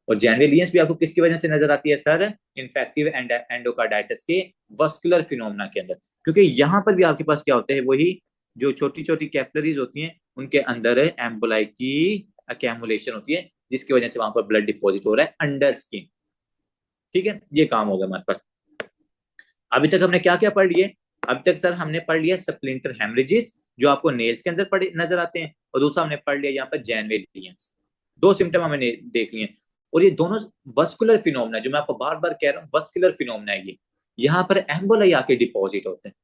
Speaker 1: और जैनवेलियंस भी आपको किसकी वजह से नजर आती है सर? इन्फेक्टिव एंडोकार्डाइटिस के वस्कुलर फिनोमिना के अंदर। क्योंकि यहाँ पर भी आपके पास क्या होता है? वही जो छोटी छोटी कैपिलरीज होती हैं, उनके अंदर एम्बोलाई की अकेमुलेशन होती है, जिसकी वजह से वहां पर ब्लड डिपॉजिट हो रहा है अंडर स्किन। ठीक है, ये काम होगा हमारे पास। अभी तक हमने क्या क्या पढ़ लिए? अभी तक सर हमने पढ़ लिया स्प्लिंटर हेमरेजेस, जो आपको नेल्स के अंदर पड़े नजर आते हैं, और दूसरा हमने पढ़ लिया यहाँ पर जैनवेलियंस। दो सिम्टम हमने देख लिए। और ये दोनों वस्कुलर फिनोमिना, जो मैं आपको बार बार कह रहा हूँ, वस्कुलर फिनोमिना है ये। यहाँ पर एम्बोलाई आके डिपॉजिट होते हैं।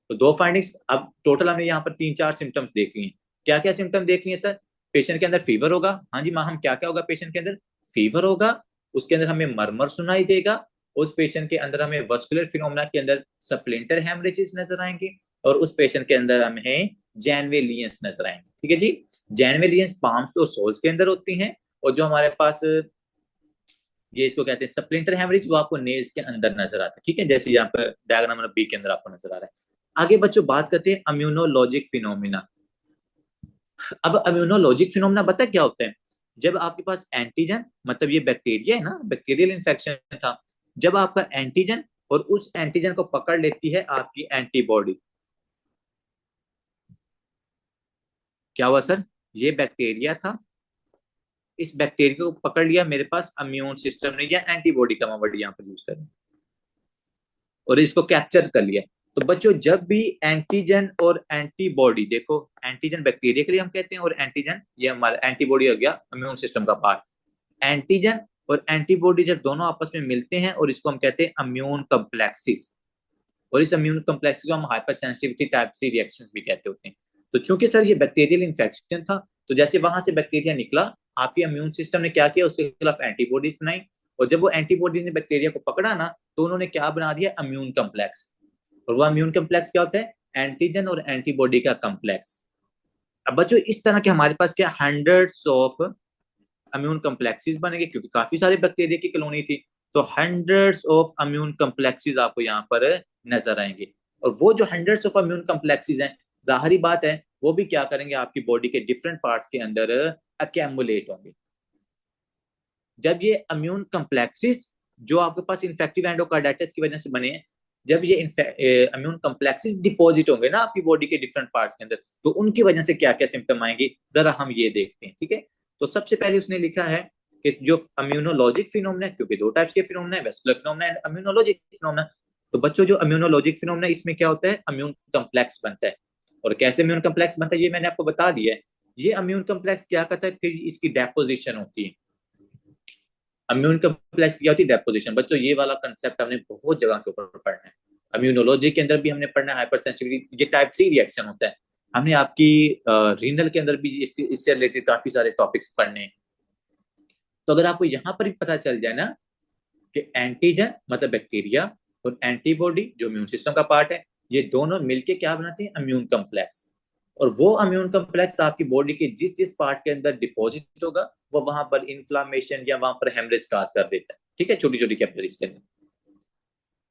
Speaker 1: तो दो फाइंडिंग्स। अब टोटल हमने यहाँ पर तीन चार सिम्टम्स देख लिए। क्या क्या सिम्टम देख लिए सर? पेशेंट के अंदर फीवर होगा। हाँ जी माँ, हम क्या क्या होगा पेशेंट के अंदर? फीवर होगा, उसके अंदर हमें मरमर सुनाई देगा, उस पेशेंट के अंदर हमें वस्कुलर फिनोमिना के अंदर स्प्लिंटर हेमरेजेस नजर आएंगे, और उस पेशेंट के अंदर हमें जैनवेलियंस नजर आएंगे। ठीक है जी। जैनवेलियंस पाम्स और सोल्स के अंदर होती हैं, और जो हमारे पास ये इसको कहते हैं स्प्लिंटर हेमरेज, वो आपको नेल्स के अंदर नजर आता है। ठीक है, जैसे यहाँ पर डायग्राम नंबर बी के अंदर आपको नजर आ रहा है। आगे बच्चों बात करते हैं इम्यूनोलॉजिक फिनोमिना। अब इम्यूनोलॉजिक फिनोमिना पता क्या होता है? जब आपके पास एंटीजन, मतलब ये बैक्टीरिया है ना, बैक्टीरियल इन्फेक्शन था, जब आपका एंटीजन और उस एंटीजन को पकड़ लेती है आपकी एंटीबॉडी। क्या हुआ सर? ये बैक्टीरिया था, इस बैक्टीरिया को पकड़ लिया मेरे पास इम्यून सिस्टम ने, या एंटीबॉडी का मैं वर्ड यहाँ पर यूज करूँ, और इसको कैप्चर कर लिया। तो बच्चों जब भी एंटीजन और एंटीबॉडी, देखो एंटीजन बैक्टीरिया के लिए हम कहते हैं, और एंटीजन ये हमारा एंटीबॉडी हो गया इम्यून सिस्टम का पार्ट। एंटीजन और एंटीबॉडी जब दोनों आपस में मिलते हैं, और इसको हम कहते हैं इम्यून कम्प्लेक्सिस, और इस इम्यून कम्प्लेक्स को हम हाइपर सेंसिटिविटी टाइप 3 रिएक्शंस भी कहते होते हैं। तो चूंकि सर ये बैक्टीरियल इन्फेक्शन था, तो जैसे वहां से बैक्टीरिया निकला, आपके इम्यून सिस्टम ने क्या किया? उसके खिलाफ एंटीबॉडीज बनाई, और जब वो एंटीबॉडीज ने बैक्टीरिया को पकड़ा ना, तो उन्होंने क्या बना दिया? Immune complex. और वो इम्यून कम्प्लेक्स क्या होता है? एंटीजन और एंटीबॉडी का कम्प्लेक्स। अब बच्चों इस तरह के हमारे पास क्या हंड्रेड्स ऑफ इम्यून कम्प्लेक्सेस बनेंगे, क्योंकि काफी सारे बैक्टीरिया की कॉलोनी थी, तो हंड्रेड्स ऑफ इम्यून कम्प्लेक्सेस आपको यहाँ पर नजर आएंगे। और वो जो हंड्रेड्स ऑफ इम्यून कम्प्लेक्सेस हैं, जाहिर बात है वो भी क्या करेंगे, आपकी बॉडी के डिफरेंट पार्ट्स के अंदर अकेमुलेट होंगे। जब ये इम्यून कम्प्लेक्सेस जो आपके पास इन्फेक्टिव एंडोकार्डाइटिस की वजह से बने हैं, जब ये इम्यून कम्प्लेक्सेस डिपॉजिट होंगे ना आपकी बॉडी के डिफरेंट पार्ट्स के अंदर, तो उनकी वजह से क्या क्या सिम्टम आएंगे, जरा हम ये देखते हैं। ठीक है, तो सबसे पहले उसने लिखा है कि जो इम्यूनोलॉजिक फिनोमेना, क्योंकि दो टाइप्स के फिनोमेना है, vascular phenomena and immunologic phenomena. तो बच्चों जो इम्यूनोलॉजिक फिनोमेना, इसमें क्या होता है, इम्यून कम्प्लेक्स बनता है। और कैसे इम्यून कम्प्लेक्स बनता है ये मैंने आपको बता दिया है। ये इम्यून कम्प्लेक्स क्या करता है, फिर इसकी डेपोजिशन होती है। इम्यून कम्प्लेक्स की क्या होती है, डेपोजिशन। बच्चों ये वाला कंसेप्ट हमने बहुत जगह के ऊपर पढ़ना है, इम्यूनोलॉजी के अंदर भी हमने पढ़ना है, हाइपर सेंसिटिविटी, ये टाइप 3 रिएक्शन होता है। हमने आपकी रीनल के अंदर भी इससे रिलेटेड काफी सारे टॉपिक्स पढ़ने हैं। तो अगर आपको यहाँ पर भी पता चल जाए ना कि एंटीजन मतलब बैक्टीरिया और एंटीबॉडी जो इम्यून सिस्टम का पार्ट है, ये दोनों मिलके क्या बनाते हैं, इम्यून कम्प्लेक्स। और वो इम्यून कम्प्लेक्स आपकी बॉडी के जिस जिस पार्ट के अंदर डिपॉजिट होगा, वो वहां पर इन्फ्लामेशन या वहां पर हेमरेज काज कर देता है। ठीक है, छोटी छोटी कैपिलरीज के अंदर।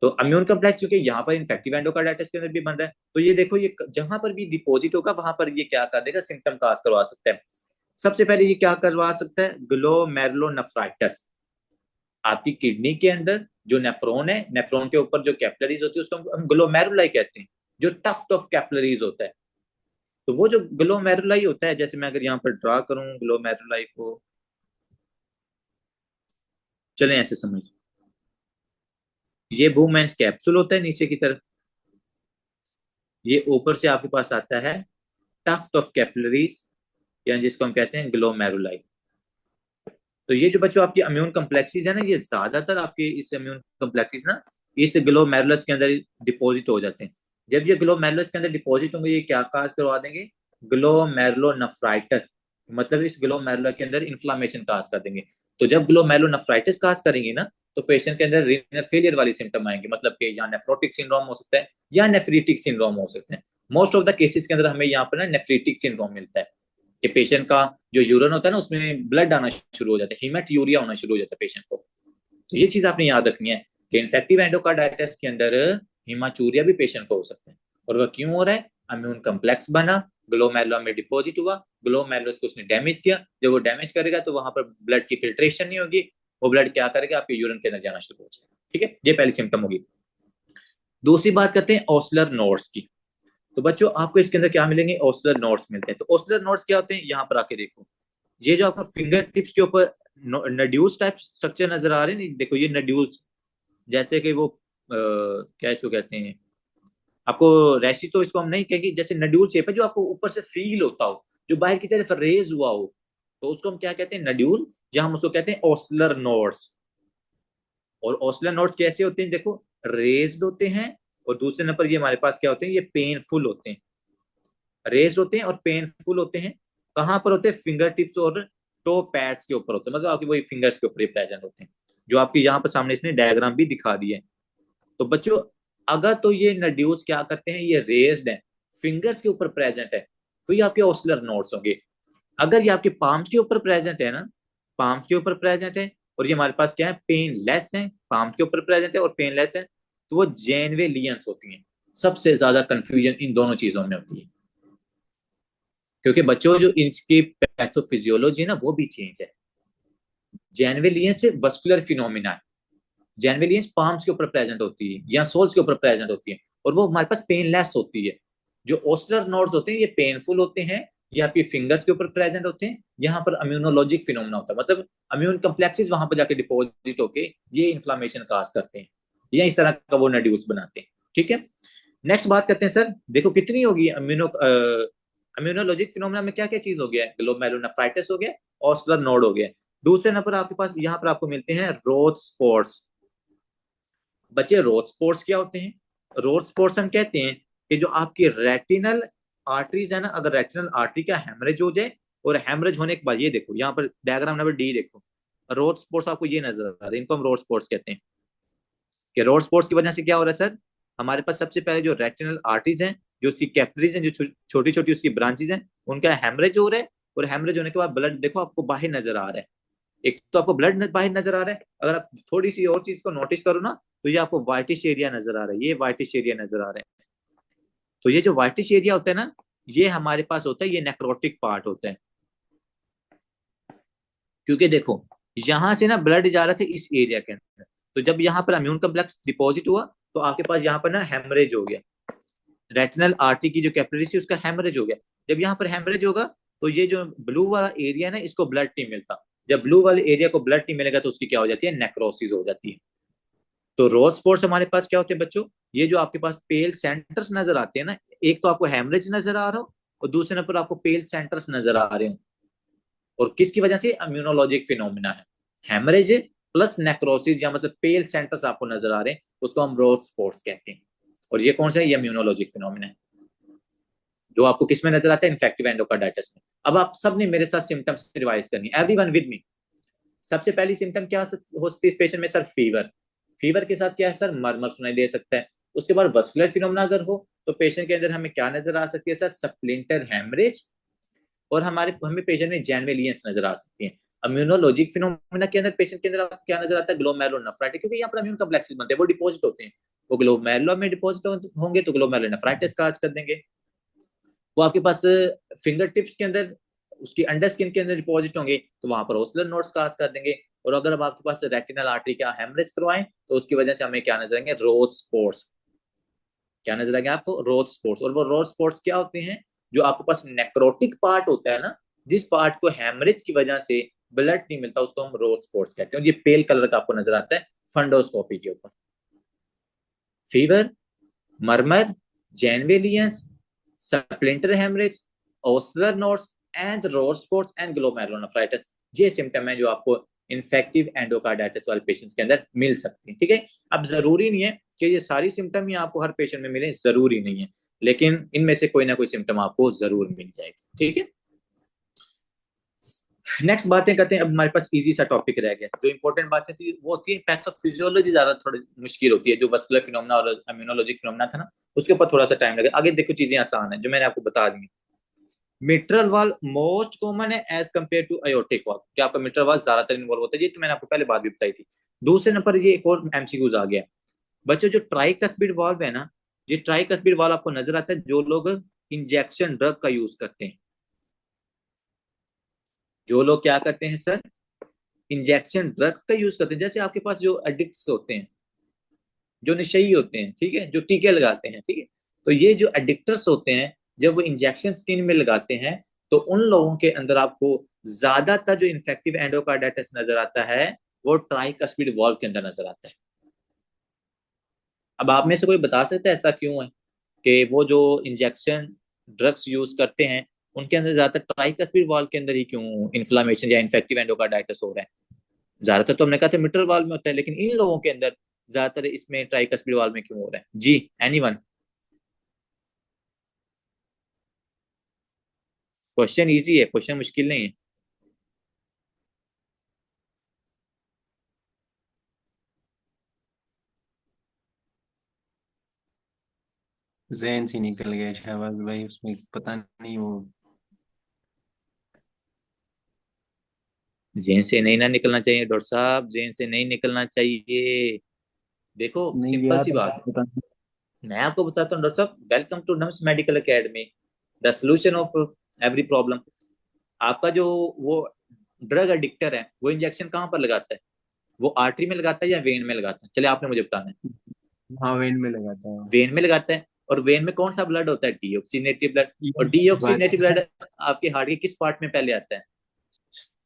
Speaker 1: तो इम्यून कम्प्लेक्स चूंकि यहाँ पर इन्फेक्टिव एंडोकार्डाइटिस के अंदर भी बन रहा है, तो ये देखो ये जहां पर भी डिपॉजिट होगा वहां पर ये क्या कर देगा, सिम्टम काज करवा सकता है। सबसे पहले ये क्या करवा सकता है, ग्लोमेरुलोनेफ्राइटिस। आपकी किडनी के अंदर जो नेफ्रॉन है, नेफ्रॉन के ऊपर जो कैपिलरीज होती है उसको हम ग्लोमेरुलाई कहते हैं, जो टफ्ट ऑफ कैपिलरीज होता है। तो वो जो ग्लोमेरुलाई होता है, जैसे मैं अगर यहाँ पर ड्रा करूं ग्लोमेरुलाई को, चलें ऐसे समझ, ये बूमेंस कैप्सूल होता है नीचे की तरफ, ये ऊपर से आपके पास आता है टफ्ट ऑफ कैपिलरीज, या जिसको हम कहते हैं ग्लोमेरुलाई। तो ये जो बच्चों आपकी इम्यून कम्प्लेक्सीज है ना, ये ज्यादातर आपके इस इम्यून कम्प्लेक्सीज ना इस ग्लोमेरुलस के अंदर डिपॉजिट हो जाते हैं। जब ये ग्लोमेरुलस के अंदर डिपॉजिट होंगे, ये क्या काज करवा देंगे, ग्लोमेरुलोनेफ्राइटिस, मतलब इस ग्लोमेरुला के अंदर इन्फ्लामेशन काज कर देंगे। तो जब ग्लोमेरुलोनेफ्राइटिस काज करेंगे ना, तो पेशेंट के अंदर रीनल फेलियर वाली सिम्टम आएंगे, मतलब कि या नेफ्रोटिक सिंड्रोम हो सकता है या नेफ्रीटिक सिंड्रोम हो सकता है। मोस्ट ऑफ द केसेस के अंदर हमें यहाँ पर ना नेफ्रीटिक सिंड्रोम मिलता है कि पेशेंट का जो यूरिन होता है ना, उसमें ब्लड आना शुरू हो जाता है, हीमेट्यूरिया होना शुरू हो जाता है पेशेंट को। तो ये चीज आपने याद रखनी है कि इन्फेक्टिव एंडोकार्डाइटिस के अंदर हीमाचूरिया भी पेशेंट को हो सकता है। और वह क्यों हो रहा है, इम्यून कम्प्लेक्स बना, ग्लोमेरुला में डिपॉजिट हुआ, ग्लोमेरुलस को उसने डैमेज किया, जब वो डैमेज करेगा तो वहां पर ब्लड की फिल्ट्रेशन नहीं होगी, वो ब्लड क्या करेगा, आपके यूरिन के अंदर जाना शुरू हो जाएगा। ठीक है, ये पहली सिम्टम होगी। दूसरी बात करते हैं ओस्लर नोड्स की। तो बच्चों आपको इसके अंदर क्या मिलेंगे, ओस्लर नोड्स मिलते हैं। तो ओस्लर नोड्स क्या होते हैं, यहाँ पर आके देखो, ये जो आपका फिंगर टिप्स के ऊपर नड्यूल्स टाइप स्ट्रक्चर नजर आ रहे हैं, देखो ये नड्यूल्स, जैसे कि वो क्या इसको कहते हैं, आपको रैशिस तो इसको हम नहीं कहेंगे, जैसे नड्यूल शेप है जो आपको ऊपर से फील होता हो, जो बाहर की तरफ रेज हुआ हो, तो उसको हम क्या कहते हैं, नड्यूल, या हम उसको कहते हैं ओस्लर नोड्स। और ओस्लर नोड्स कैसे होते हैं, देखो रेज्ड होते हैं, और दूसरे नंबर ये हमारे पास क्या होते हैं, ये पेनफुल होते हैं। रेज होते हैं और पेनफुल होते हैं, कहाँ पर होते हैं, फिंगर टिप्स और टो पैड्स के ऊपर होते हैं, मतलब आपकी वही फिंगर्स के ऊपर प्रेजेंट होते हैं, जो आपकी यहाँ पर सामने इसने डायग्राम भी दिखा दिए हैं। तो बच्चों अगर तो ये नड्यूल्स क्या करते हैं, ये रेज्ड है, फिंगर्स के ऊपर प्रेजेंट है, तो ये आपके ओस्लर नोड्स होंगे। अगर ये आपके पाम्स के ऊपर प्रेजेंट है ना, पाम्स के ऊपर प्रेजेंट है, और ये हमारे पास क्या है, पेनलेस है, पाम्स के ऊपर प्रेजेंट है और पेनलेस है, तो वो जेनवेलियंस होती हैं। सबसे ज्यादा कंफ्यूजन इन दोनों चीजों में होती है, क्योंकि बच्चों जो इनकी पैथोफिजियोलॉजी है ना, वो भी चेंज है। जेनवेलियंस वस्कुलर फिनोमिना है, जेनवेलियंस पाम्स के ऊपर प्रेजेंट होती है या सोल्स के ऊपर प्रेजेंट होती है, और वो हमारे पास पेनलेस होती है। जो ओस्लर नोड्स होते हैं ये पेनफुल होते हैं, ये आपकी फिंगर्स के ऊपर प्रेजेंट होते हैं, यहाँ पर इम्यूनोलॉजिक फिनोमिना होता है, मतलब इम्यून कम्प्लेक्सेस वहां पर जाके डिपॉजिट होके ये इन्फ्लामेशन काज करते हैं, या इस तरह का वो नड्यूल्स बनाते हैं। ठीक है, नेक्स्ट बात करते हैं सर, देखो कितनी होगी इम्यूनोलॉजिक फिनोमिना में क्या क्या चीज हो गया है, ग्लोमेरुलोनेफ्राइटिस हो गया, ओस्लर नोड हो गया। दूसरे नंबर आपके पास यहाँ पर आपको मिलते हैं रोथ स्पॉट्स। बच्चे रोथ स्पॉट्स क्या होते हैं, रोथ स्पॉट्स हम कहते हैं कि जो आपकी रेटिनल आर्टरीज है ना, अगर रेटिनल आर्टरी का हेमरेज हो जाए, और हेमरेज होने के बाद ये देखो यहाँ पर डायग्राम नंबर डी देखो, रोथ स्पॉट्स आपको ये नजर आ रहा है, इनको हम रोथ स्पॉट्स कहते हैं। कि रोथ स्पॉट्स की वजह से क्या हो रहा है सर, हमारे पास सबसे पहले जो रेटिनल आर्टरीज हैं, जो उसकी कैपिलरीज हैं, जो छोटी छोटी उसकी ब्रांचेज हैं, उनका हेमरेज हो रहा है, और हेमरेज होने के बाद ब्लड देखो आपको बाहर नजर आ रहा है। एक तो आपको ब्लड बाहर नजर आ रहा है, अगर आप थोड़ी सी और चीज को नोटिस करो ना, तो ये आपको व्हाइटिश एरिया नजर आ रहा है, ये व्हाइटिश एरिया नजर आ रहा है। तो ये जो व्हाइटिश एरिया होता है ना, ये हमारे पास होता है, ये नेक्रोटिक पार्ट होता है। क्योंकि देखो यहां से ना ब्लड जा रहा था इस एरिया के अंदर, तो जब यहाँ पर इम्यून कम्प्लेक्स डिपॉजिट हुआ तो आपके पास यहाँ पर ना हेमरेज हो गया, रेटिनल आर्टरी की जो कैपिलरी उसका हेमरेज हो गया। जब यहाँ पर हेमरेज होगा तो ये जो ब्लू वाला एरिया है ना, इसको ब्लड नहीं मिलता। जब ब्लू वाले एरिया को ब्लड नहीं मिलेगा तो उसकी क्या हो जाती है, नेक्रोसिस हो जाती है। तो रोज स्पॉट्स हमारे पास क्या होते हैं बच्चों, ये जो आपके पास पेल सेंटर्स नजर आते हैं ना, एक तो आपको हेमरेज नजर आ रहा हो और दूसरे नंबर आपको पेल सेंटर्स नजर आ रहे हो, और किसकी वजह से, इम्यूनोलॉजिक फिनोमिना है। हेमरेज प्लस नेक्रोसिस या मतलब पेल सेंटर्स आपको नजर आ रहे हैं, उसको हम रोज स्पॉट्स कहते हैं। और ये कौन सा है, ये इम्यूनोलॉजिक फिनोमिना है, जो आपको किस में नजर आता है, इन्फेक्टिव एंडोकार्डाइटिस में। अब आप सब ने मेरे साथ सिम्टम्स रिवाइज करनी, एवरीवन विद मी। सबसे पहली सिम्टम क्या हो सकती है इस पेशेंट में, सर फीवर। फीवर के साथ क्या है सर, मरमर सुनाई दे सकता है। उसके बाद वस्कुलर फिनोमेना अगर हो तो पेशेंट के अंदर हमें क्या नजर आ सकती है सर, सप्लिंटर हेमरेज, और हमें पेशेंट में जैनवेलियंस नजर आ सकती है। इम्यूनोलॉजिक फिनोमेना के अंदर पेशेंट के अंदर आपको क्या नजर आता है, ग्लोमेरुलोनेफ्राइटिस, क्योंकि यहाँ पर इम्यून कम्प्लेक्सेस बनते हैं, वो डिपॉजिट होते हैं, वो ग्लोमेरुला में डिपॉजिट होंगे तो ग्लोमेरुलोनेफ्राइटिस काज कर देंगे। वो आपके पास फिंगर टिप्स के अंदर, उसकी अंडर स्किन के अंदर डिपॉजिट होंगे तो वहां पर ओस्लर नोड्स काज कर देंगे। और अगर अब आपके पास रेटिनल आर्टरी का हेमरेज करवाएं तो उसकी वजह से हमें क्या नजर आएंगे, रोज स्पॉट्स। क्या नजर आएंगे आपको, रोज स्पॉट्स। और वो रोज स्पॉट्स क्या होते हैं, जो आपके पास नेक्रोटिक पार्ट होता है ना, जिस पार्ट को हेमरेज की वजह से ब्लड नहीं मिलता, उसको हम रोज स्पॉट्स कहते हैं। ये पेल कलर का आपको नजर आता है फंडोस्कोपी के ऊपर। Fever, murmur, Janeway lesions, splinter haemorrhage, Osler nodes and Roth spots and glomerulonephritis, ये सिम्टम है जो आपको इन्फेक्टिव एंडोकार्डाइटिस वाले पेशेंट्स के अंदर मिल सकती है। ठीक है, अब जरूरी नहीं है कि ये सारी सिम्टम ही आपको हर पेशेंट में मिले, जरूरी नहीं है, लेकिन इनमें से कोई ना कोई सिम्टम आपको जरूर मिल जाएगी। ठीक है, नेक्स्ट बातें करते हैं। अब हमारे पास इजी सा टॉपिक रह गया, जो इंपॉर्टेंट बातें थी वो होती है पैथोफिजियोलॉजी, ज्यादा थोड़ी मुश्किल होती है, जो वस्कुलर फिनोमेना और इम्यूनोलॉजिक फिनोमेना था ना, उसके ऊपर थोड़ा सा टाइम लगेगा। आगे देखो चीजें आसान है जो मैंने आपको बता दी। मिट्रल वाल मोस्ट कॉमन है एज कम्पेयर टू अयोर्टिक वाल, क्या आपका मिट्रल वाल ज्यादातर इन्वॉल्व होता है, ये तो मैंने आपको पहले बात भी बताई थी। दूसरे नंबर ये एक और एमसीक्यूज आ गया बच्चों, जो ट्राइकस्पिड वाल्व है ना, ये ट्राइकस्पिड वाल्व आपको नजर आता है जो लोग इंजेक्शन ड्रग का यूज करते हैं। जो लोग क्या करते हैं सर, इंजेक्शन ड्रग का यूज करते हैं, जैसे आपके पास जो एडिक्ट्स होते हैं, जो नशेई होते हैं, ठीक है, जो टीके लगाते हैं, ठीक है, तो ये जो एडिक्टर्स होते हैं, जब वो इंजेक्शन स्किन में लगाते हैं तो उन लोगों के अंदर आपको ज्यादातर जो इन्फेक्टिव एंडोकार्डाइटिस नजर आता है वो ट्राइकस्पिड वाल्व के अंदर नजर आता है। अब आप में से कोई बता सकता है ऐसा क्यों है कि वो जो इंजेक्शन ड्रग्स यूज करते हैं उनके अंदर ज्यादातर ट्राइकस्पिड वाल्व के अंदर ही क्यों इन्फ्लामेशन या इन्फेक्टिव एंडोकार्डाइटिस हो रहा है। ज्यादातर तो हमने कहा था मिट्रल वाल्व में होता है, लेकिन इन लोगों के अंदर ज्यादातर इसमें ट्राइकस्पिड वाल्व में क्यों हो रहा है जी, एनीवन। क्वेश्चन इजी है, क्वेश्चन मुश्किल नहीं है।
Speaker 2: जहन से निकल गया शहबाज भाई, उसमें पता नहीं वो।
Speaker 1: जेन से नहीं ना निकलना चाहिए डॉक्टर साहब, जेन से नहीं निकलना चाहिए। देखो
Speaker 2: नहीं
Speaker 1: सिंपल
Speaker 2: याद
Speaker 1: सी
Speaker 2: है,
Speaker 1: बात है,
Speaker 2: पता नहीं।
Speaker 1: मैं आपको बताता हूँ डॉक्टर साहब, वेलकम टू नम्स medical academy, the solution of every problem. आपका जो वो ड्रग एडिक्टर है वो इंजेक्शन कहाँ पर लगाता है, वो आर्टरी में लगाता है या वेन में लगाता है, चले आपने मुझे बताना है।
Speaker 2: हाँ, वेन में लगाता है।
Speaker 1: वेन में लगाता है, और वेन में कौन सा ब्लड होता है, डीऑक्सीनेटिव ब्लड।
Speaker 2: ये
Speaker 1: और
Speaker 2: बात
Speaker 1: डीऑक्सीनेटिव ब्लड आपके हार्ट के किस पार्ट में पहले आता है,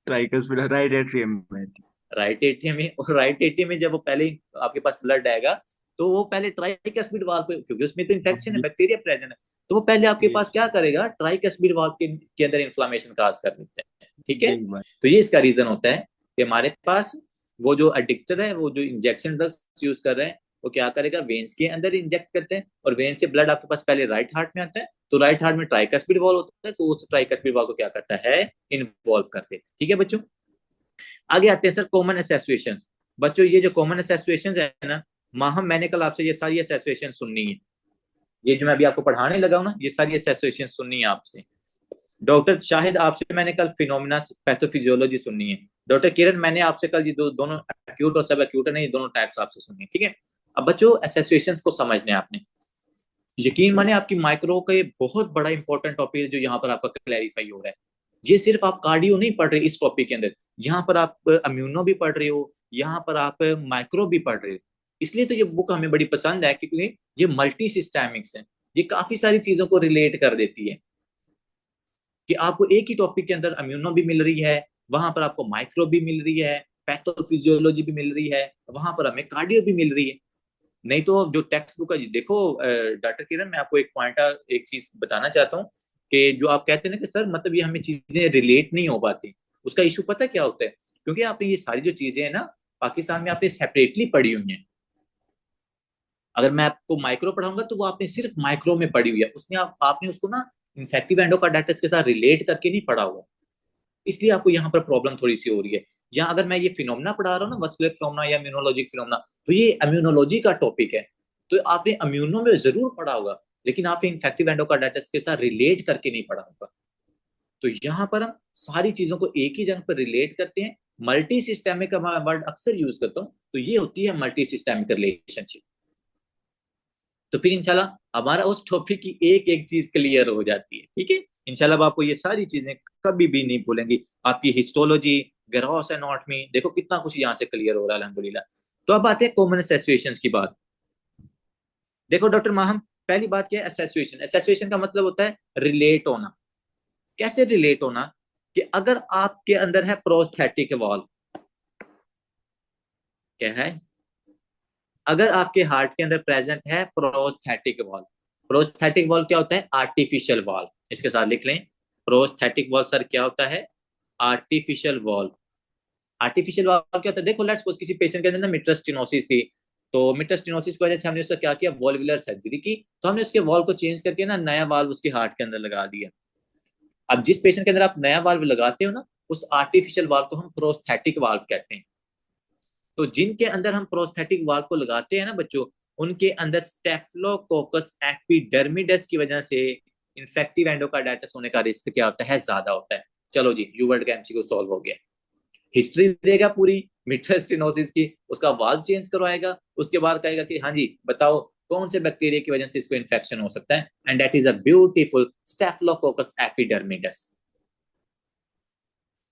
Speaker 2: ट्राइकस में, राइट एट्रियम में।
Speaker 1: राइट एट्रियम में। और राइट एट्रियम में जब वो पहले ही आपके पास ब्लड आएगा तो वो पहले ट्राइकस्पिड वाल्व पे, क्योंकि उसमें तो
Speaker 2: हाँ,
Speaker 1: इन्फेक्शन है, बैक्टीरिया प्रेजेंट है, तो वो पहले आपके
Speaker 2: ये
Speaker 1: पास क्या करेगा, ट्राइकस्पिड वाल्व के अंदर इन्फ्लामेशन काज कर देता है। ठीक है,
Speaker 2: यही बात।
Speaker 1: तो ये इसका रीजन होता है कि हमारे पास वो जो एडिक्टर है, वो जो इंजेक्शन ड्रग्स यूज कर रहे हैं, वो क्या करेगा, वेन्स के अंदर इंजेक्ट करते हैं, और वेन से ब्लड आपके पास पहले राइट हार्ट में आता है, तो राइट हार्ट में ट्राइकस्पिड वाल्व होता है, तो उस ट्राइकस्पिड वाल्व को क्या करता है, इन्वॉल्व करते हैं। ठीक है बच्चों, आगे आते हैं सर कॉमन एसोसिएशन। बच्चों ये जो कॉमन एसोसिएशन है ना, माहम मैंने कल आपसे ये सारी एसोसिएशन सुननी है, ये जो मैं अभी आपको पढ़ाने लगा हूं ना, ये सारी एसोसिएशन सुननी है आपसे। डॉक्टर शाहिद आपसे मैंने कल फिनोमिना पैथोफिजियोलॉजी सुननी है, डॉक्टर किरण, मैंने आपसे कल ये दोनों एक्यूट और सब एक्यूट नहीं, दोनों टाइप्स आपसे सुनिए, ठीक है। अब बच्चों एसोसिएशंस को समझने आपने, यकीन माने आपकी माइक्रो का ये बहुत बड़ा इंपॉर्टेंट टॉपिक है जो यहाँ पर आपका क्लैरिफाई हो रहा है। ये सिर्फ आप कार्डियो नहीं पढ़ रहे इस टॉपिक के अंदर, यहाँ पर आप अम्यूनो भी पढ़ रहे हो, यहाँ पर आप माइक्रो भी पढ़ रहे हो। इसलिए तो ये बुक हमें बड़ी पसंद है, क्योंकि ये मल्टी सिस्टेमिक्स है, ये काफी सारी चीजों को रिलेट कर देती है कि आपको एक ही टॉपिक के अंदर अम्यूनो भी मिल रही है, वहां पर आपको माइक्रो भी मिल रही है, पैथोफिजियोलॉजी भी मिल रही है, वहां पर हमें कार्डियो भी मिल रही है। नहीं तो जो टेक्स्ट बुक है, देखो डॉक्टर किरण, मैं आपको एक पॉइंट, एक चीज बताना चाहता हूँ कि जो आप कहते हैं ना कि सर मतलब ये हमें चीजें रिलेट नहीं हो पाती, उसका इशू पता क्या होता है? क्योंकि आपने ये सारी जो चीजें हैं ना पाकिस्तान में आपने सेपरेटली पढ़ी हुई हैं। अगर मैं आपको माइक्रो पढ़ाऊंगा तो वो आपने सिर्फ माइक्रो में पढ़ी हुई है, उसने आपने उसको ना इन्फेक्टिव एंडोकार्डाइटिस के साथ रिलेट करके नहीं पढ़ा हुआ, इसलिए आपको यहाँ पर प्रॉब्लम थोड़ी सी हो रही है। या अगर मैं ये फिनोमेना पढ़ा रहा हूँ ना, मस्कुलर फिनोमेना या इम्यूनोलॉजिक फिनोमेना, तो ये इम्यूनोलॉजी का टॉपिक है, तो आपने इम्यूनो में जरूर पढ़ा होगा, लेकिन आपने इन्फेक्टिव एंडोकार्डाइटिस के साथ रिलेट करके नहीं पढ़ा होगा। तो यहाँ पर हम सारी चीजों को एक ही जगह पर रिलेट करते हैं। मल्टी सिस्टेमिक का मैं वर्ड अक्सर यूज करता हूँ, तो ये होती है मल्टी सिस्टेमिक रिलेशनशिप। तो फिर इंशाल्लाह हमारा उस टॉपिक की एक एक चीज क्लियर हो जाती है, ठीक है। इंशाल्लाह आपको ये सारी चीजें कभी भी नहीं भूलेंगी। आपकी हिस्टोलॉजी, ग्रॉस एनाटॉमी, देखो कितना कुछ यहाँ से क्लियर हो रहा है अल्हम्दुलिल्लाह। तो अब आते हैं कॉमन एसोसिएशंस की बात। देखो डॉक्टर माहम, पहली बात क्या है? एसोसिएशन। एसोसिएशन का मतलब होता है रिलेट होना। कैसे रिलेट होना? कि अगर आपके अंदर है प्रोस्थेटिक वॉल, क्या है? अगर आपके हार्ट के अंदर प्रेजेंट है प्रोस्थेटिक वॉल। प्रोस्थेटिक वॉल क्या होता है? Artificial wall. इसके साथ लिख लें, प्रोस्थेटिक वॉल सर क्या होता है? Artificial wall. आर्टिफिशियल वॉल क्या होता है? देखो लेट्स सपोज किसी पेशेंट के अंदर ना मिट्रस स्टेनोसिस थी, तो मिट्रस स्टेनोसिस की वजह से हमने उसका क्या किया? वॉल्वुलर सर्जरी की, तो हमने उसके वॉल को चेंज करके ना नया वाल्व उसके हार्ट के अंदर लगा दिया। अब जिस पेशेंट के अंदर आप नया वाल्व लगाते हो ना, उस आर्टिफिशियल वाल्व को हम प्रोस्थेटिक वाल्व कहते हैं। तो जिनके अंदर हम प्रोस्थेटिक वाल्व को लगाते हैं ना बच्चों, उनके अंदर स्टेफिलोकोकस एपिडर्मिडस की वजह से इन्फेक्टिव एंडोकार्डाइटिस होने का रिस्क क्या होता है? ज्यादा होता है। चलो जी, यूवर्ड का एमसीक्यू सॉल्व हो गया। हिस्ट्री देगा पूरी मिट्रल स्टेनोसिस की, उसका वाल्व चेंज करवाएगा, उसके बाद कहेगा कि हाँ जी बताओ कौन से बैक्टीरिया की वजह से इसको इन्फेक्शन हो सकता है, and that is a beautiful staphylococcus epidermidis.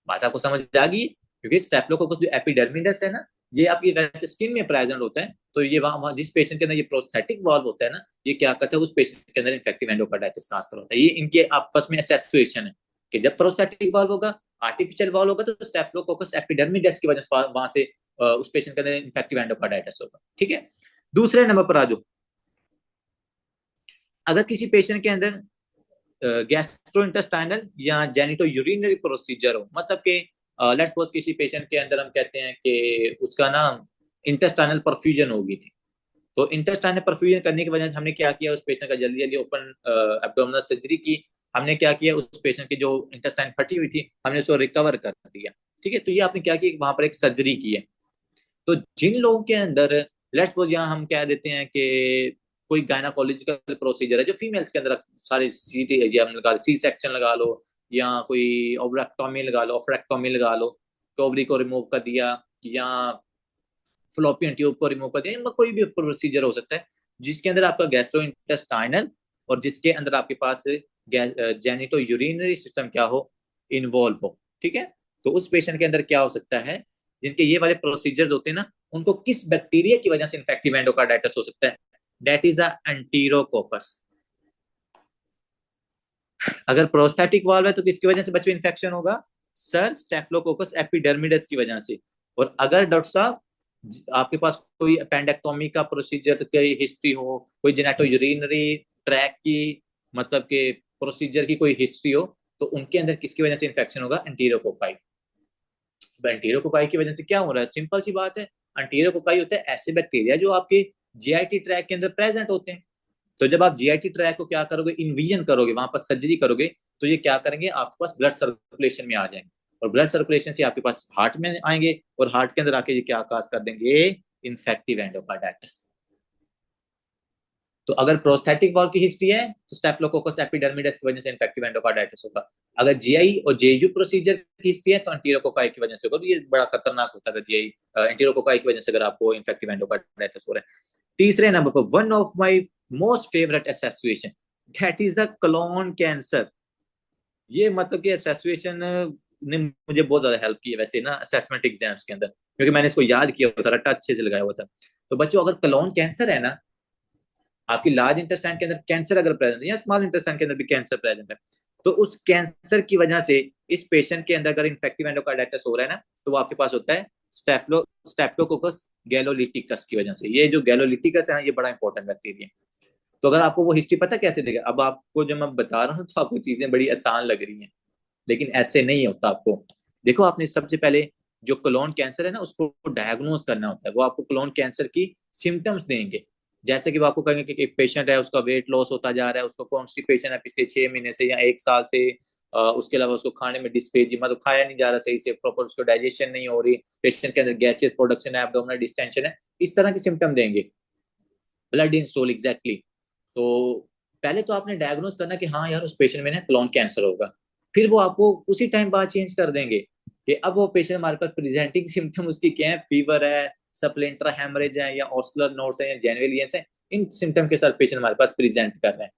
Speaker 1: बात आपको समझ आ गई? क्योंकि स्टेफिलोकोकस जो एपिडर्मिडस है ना, ये आपकी वैसे स्किन में प्रेजेंट होता है, तो ये वहां जिस पेशेंट के अंदर ये प्रोस्थेटिक वॉल्व होता है ना, ये क्या करता है? उस पेशेंट के अंदर इन्फेक्टिव एंडोकार्डाइटिस काज होता है। ये इनके आपस में एसोसिएशन है कि जब प्रोस्थेटिक वॉल्व होगा, आर्टिफिशियल वॉल्व होगा, तो स्टेफिलोकोकस एपिडर्मिडस की वजह से वहां से उस पेशेंट के अंदर इन्फेक्टिव एंडोकार्डाइटिस होगा, ठीक है। दूसरे नंबर पर आ जाओ, अगर किसी पेशेंट के अंदर गैस्ट्रोइंटेस्टाइनल या जेनिटो यूरिनरी प्रोसीजर हो, मतलब कि लेट्स सपोज किसी पेशेंट के अंदर हम कहते हैं कि उसका ना इंटेस्टाइनल परफ्यूजन हो गई थी, तो इंटेस्टाइनल परफ्यूजन करने की वजह से हमने क्या किया? उस पेशेंट का जल्दी जल्दी ओपन एब्डोमिनल सर्जरी की। हमने क्या किया? उस पेशेंट की जो इंटेस्टाइन फटी हुई थी, हमने उसको रिकवर कर दिया, ठीक है। तो ये आपने क्या किया? वहां पर एक सर्जरी की है। तो जिन लोगों के अंदर लेट्स सपोज यहाँ हम कह देते हैं कि कोई गायनाकोलॉजिकल प्रोसीजर है जो फीमेल्स के अंदर सारे सी सेक्शन लगा लो, या कोई ओवरेक्टोमी लगा लो, ऑफरेक्टोमी लगा लो, ओवरी को रिमूव कर दिया, या फ्लोपियन ट्यूब को रिमूव कर दिया, इनमें कोई भी प्रोसीजर हो सकता है जिसके अंदर आपका गैस्ट्रोइंटेस्टाइनल और जिसके अंदर आपके पास जेनिटो यूरिनरी सिस्टम क्या हो? इन्वॉल्व हो, ठीक है। तो उस पेशेंट के अंदर क्या हो सकता है? जिनके ये वाले प्रोसीजर्स होते हैं ना, उनको किस बैक्टीरिया की वजह से इन्फेक्टिव एंडोकार्डाइटिस हो सकता है? That is enterococcus. अगर प्रोस्थेटिक वाल्व है तो किसकी वजह से बच्चों इन्फेक्शन होगा? सर स्टेफिलोकोकस एपिडर्मिडस की वजह से। और अगर डॉक्टर साहब आपके पास कोई अपेंडेक्टोमी का प्रोसीजर की हिस्ट्री हो, कोई जेनेटो यूरिनरी ट्रैक की मतलब के प्रोसीजर की कोई हिस्ट्री हो, तो उनके अंदर किसकी वजह से इन्फेक्शन होगा? एंटीरोकोकाई। एंटीरोकोकाई की वजह से क्या हो रहा है? सिंपल सी बात है, एंटीरोकोकाई होता है ऐसे बैक्टीरिया जो आपके जीआईटी ट्रैक के अंदर प्रेजेंट होते हैं। तो जब आप जीआईटी ट्रैक को क्या करोगे? इन्विजन करोगे, वहां पर सर्जरी करोगे, तो ये क्या करेंगे? आपके पास ब्लड सर्कुलेशन में आ जाएंगे, और ब्लड सर्कुलेशन से आपके पास हार्ट में आएंगे, और हार्ट के अंदर आके ये क्या काज कर देंगे? Infective endocarditis. तो अगर प्रोस्थेटिक वॉल्व की हिस्ट्री है तो स्टेफिलोकोकस एपिडर्मिडिस की वजह से इन्फेक्टिव एंडोकार्डाइटिस होगा। अगर जीआई और जेयू प्रोसीजर की हिस्ट्री है तो एंटीरोकोकाई की वजह से होगा। तो ये बड़ा खतरनाक होता है अगर जीआई एंटीरोकोकाई की वजह से अगर आपको इन्फेक्टिव एंडोकार्डाइटिस हो रहा है। तीसरे नंबर पर one of my most favourite association that is the colon cancer. ये मतलब कि एसेसुएशन ने मुझे बहुत ज्यादा हेल्प की है वैसे ना असेसमेंट एग्जाम्स के अंदर, क्योंकि मैंने इसको याद किया हुआ था, रट्टा अच्छे से लगाया हुआ था। तो बच्चों अगर कोलोन कैंसर है ना, आपकी लार्ज इंटेस्टाइन के अंदर कैंसर अगर प्रेजेंट है या स्मॉल इंटेस्टाइन के अंदर भी कैंसर प्रेजेंट है, तो उस कैंसर की वजह से इस पेशेंट के अंदर अगर इन्फेक्टिव एंडोकार्डाइटिस हो रहा है ना, तो वो आपके पास होता है स्टेप्टोकोकस गैलोलिटिकस की वजह से। ये जो गैलोलिटिकस है ना, ये बड़ा इंपॉर्टेंट बैक्टीरिया है। तो अगर आपको वो हिस्ट्री पता कैसे देगा, अब आपको जब मैं बता रहा हूँ तो आपको चीजें बड़ी आसान लग रही हैं, लेकिन ऐसे नहीं होता। आपको देखो, आपने सबसे पहले जो कोलोन कैंसर है ना, उसको डायग्नोज करना होता है। वो आपको कोलोन कैंसर की सिम्टम्स देंगे, जैसे कि वो आपको कहेंगे कि एक पेशेंट है, उसका वेट लॉस होता जा रहा है, उसको कॉन्स्टिपेशन है पिछले 6 महीने से या 1 साल से, उसके अलावा उसको खाने में डिस्पेजी, मतलब खाया नहीं जा रहा सही से, प्रॉपर उसको डाइजेशन नहीं हो रही, पेशेंट के अंदर गैसेस प्रोडक्शन है, एब्डोमिनल डिस्टेंशन है, इस तरह के सिम्टम देंगे। Blood in stool exactly. तो पहले तो आपने डायग्नोज करना कि हाँ यार उस पेशेंट में ना कोलोन कैंसर होगा। फिर वो आपको उसी टाइम बाद चेंज कर देंगे कि अब वो पेशेंट हमारे पास प्रेजेंटिंग सिम्टम उसकी क्या है, फीवर है, सप्लेंट्रा हेमरेज है, या ऑस्लर नोड्स है, या जेनवेलियंस है, इन सिम्टम के साथ पेशेंट हमारे पास प्रेजेंट कर रहे हैं।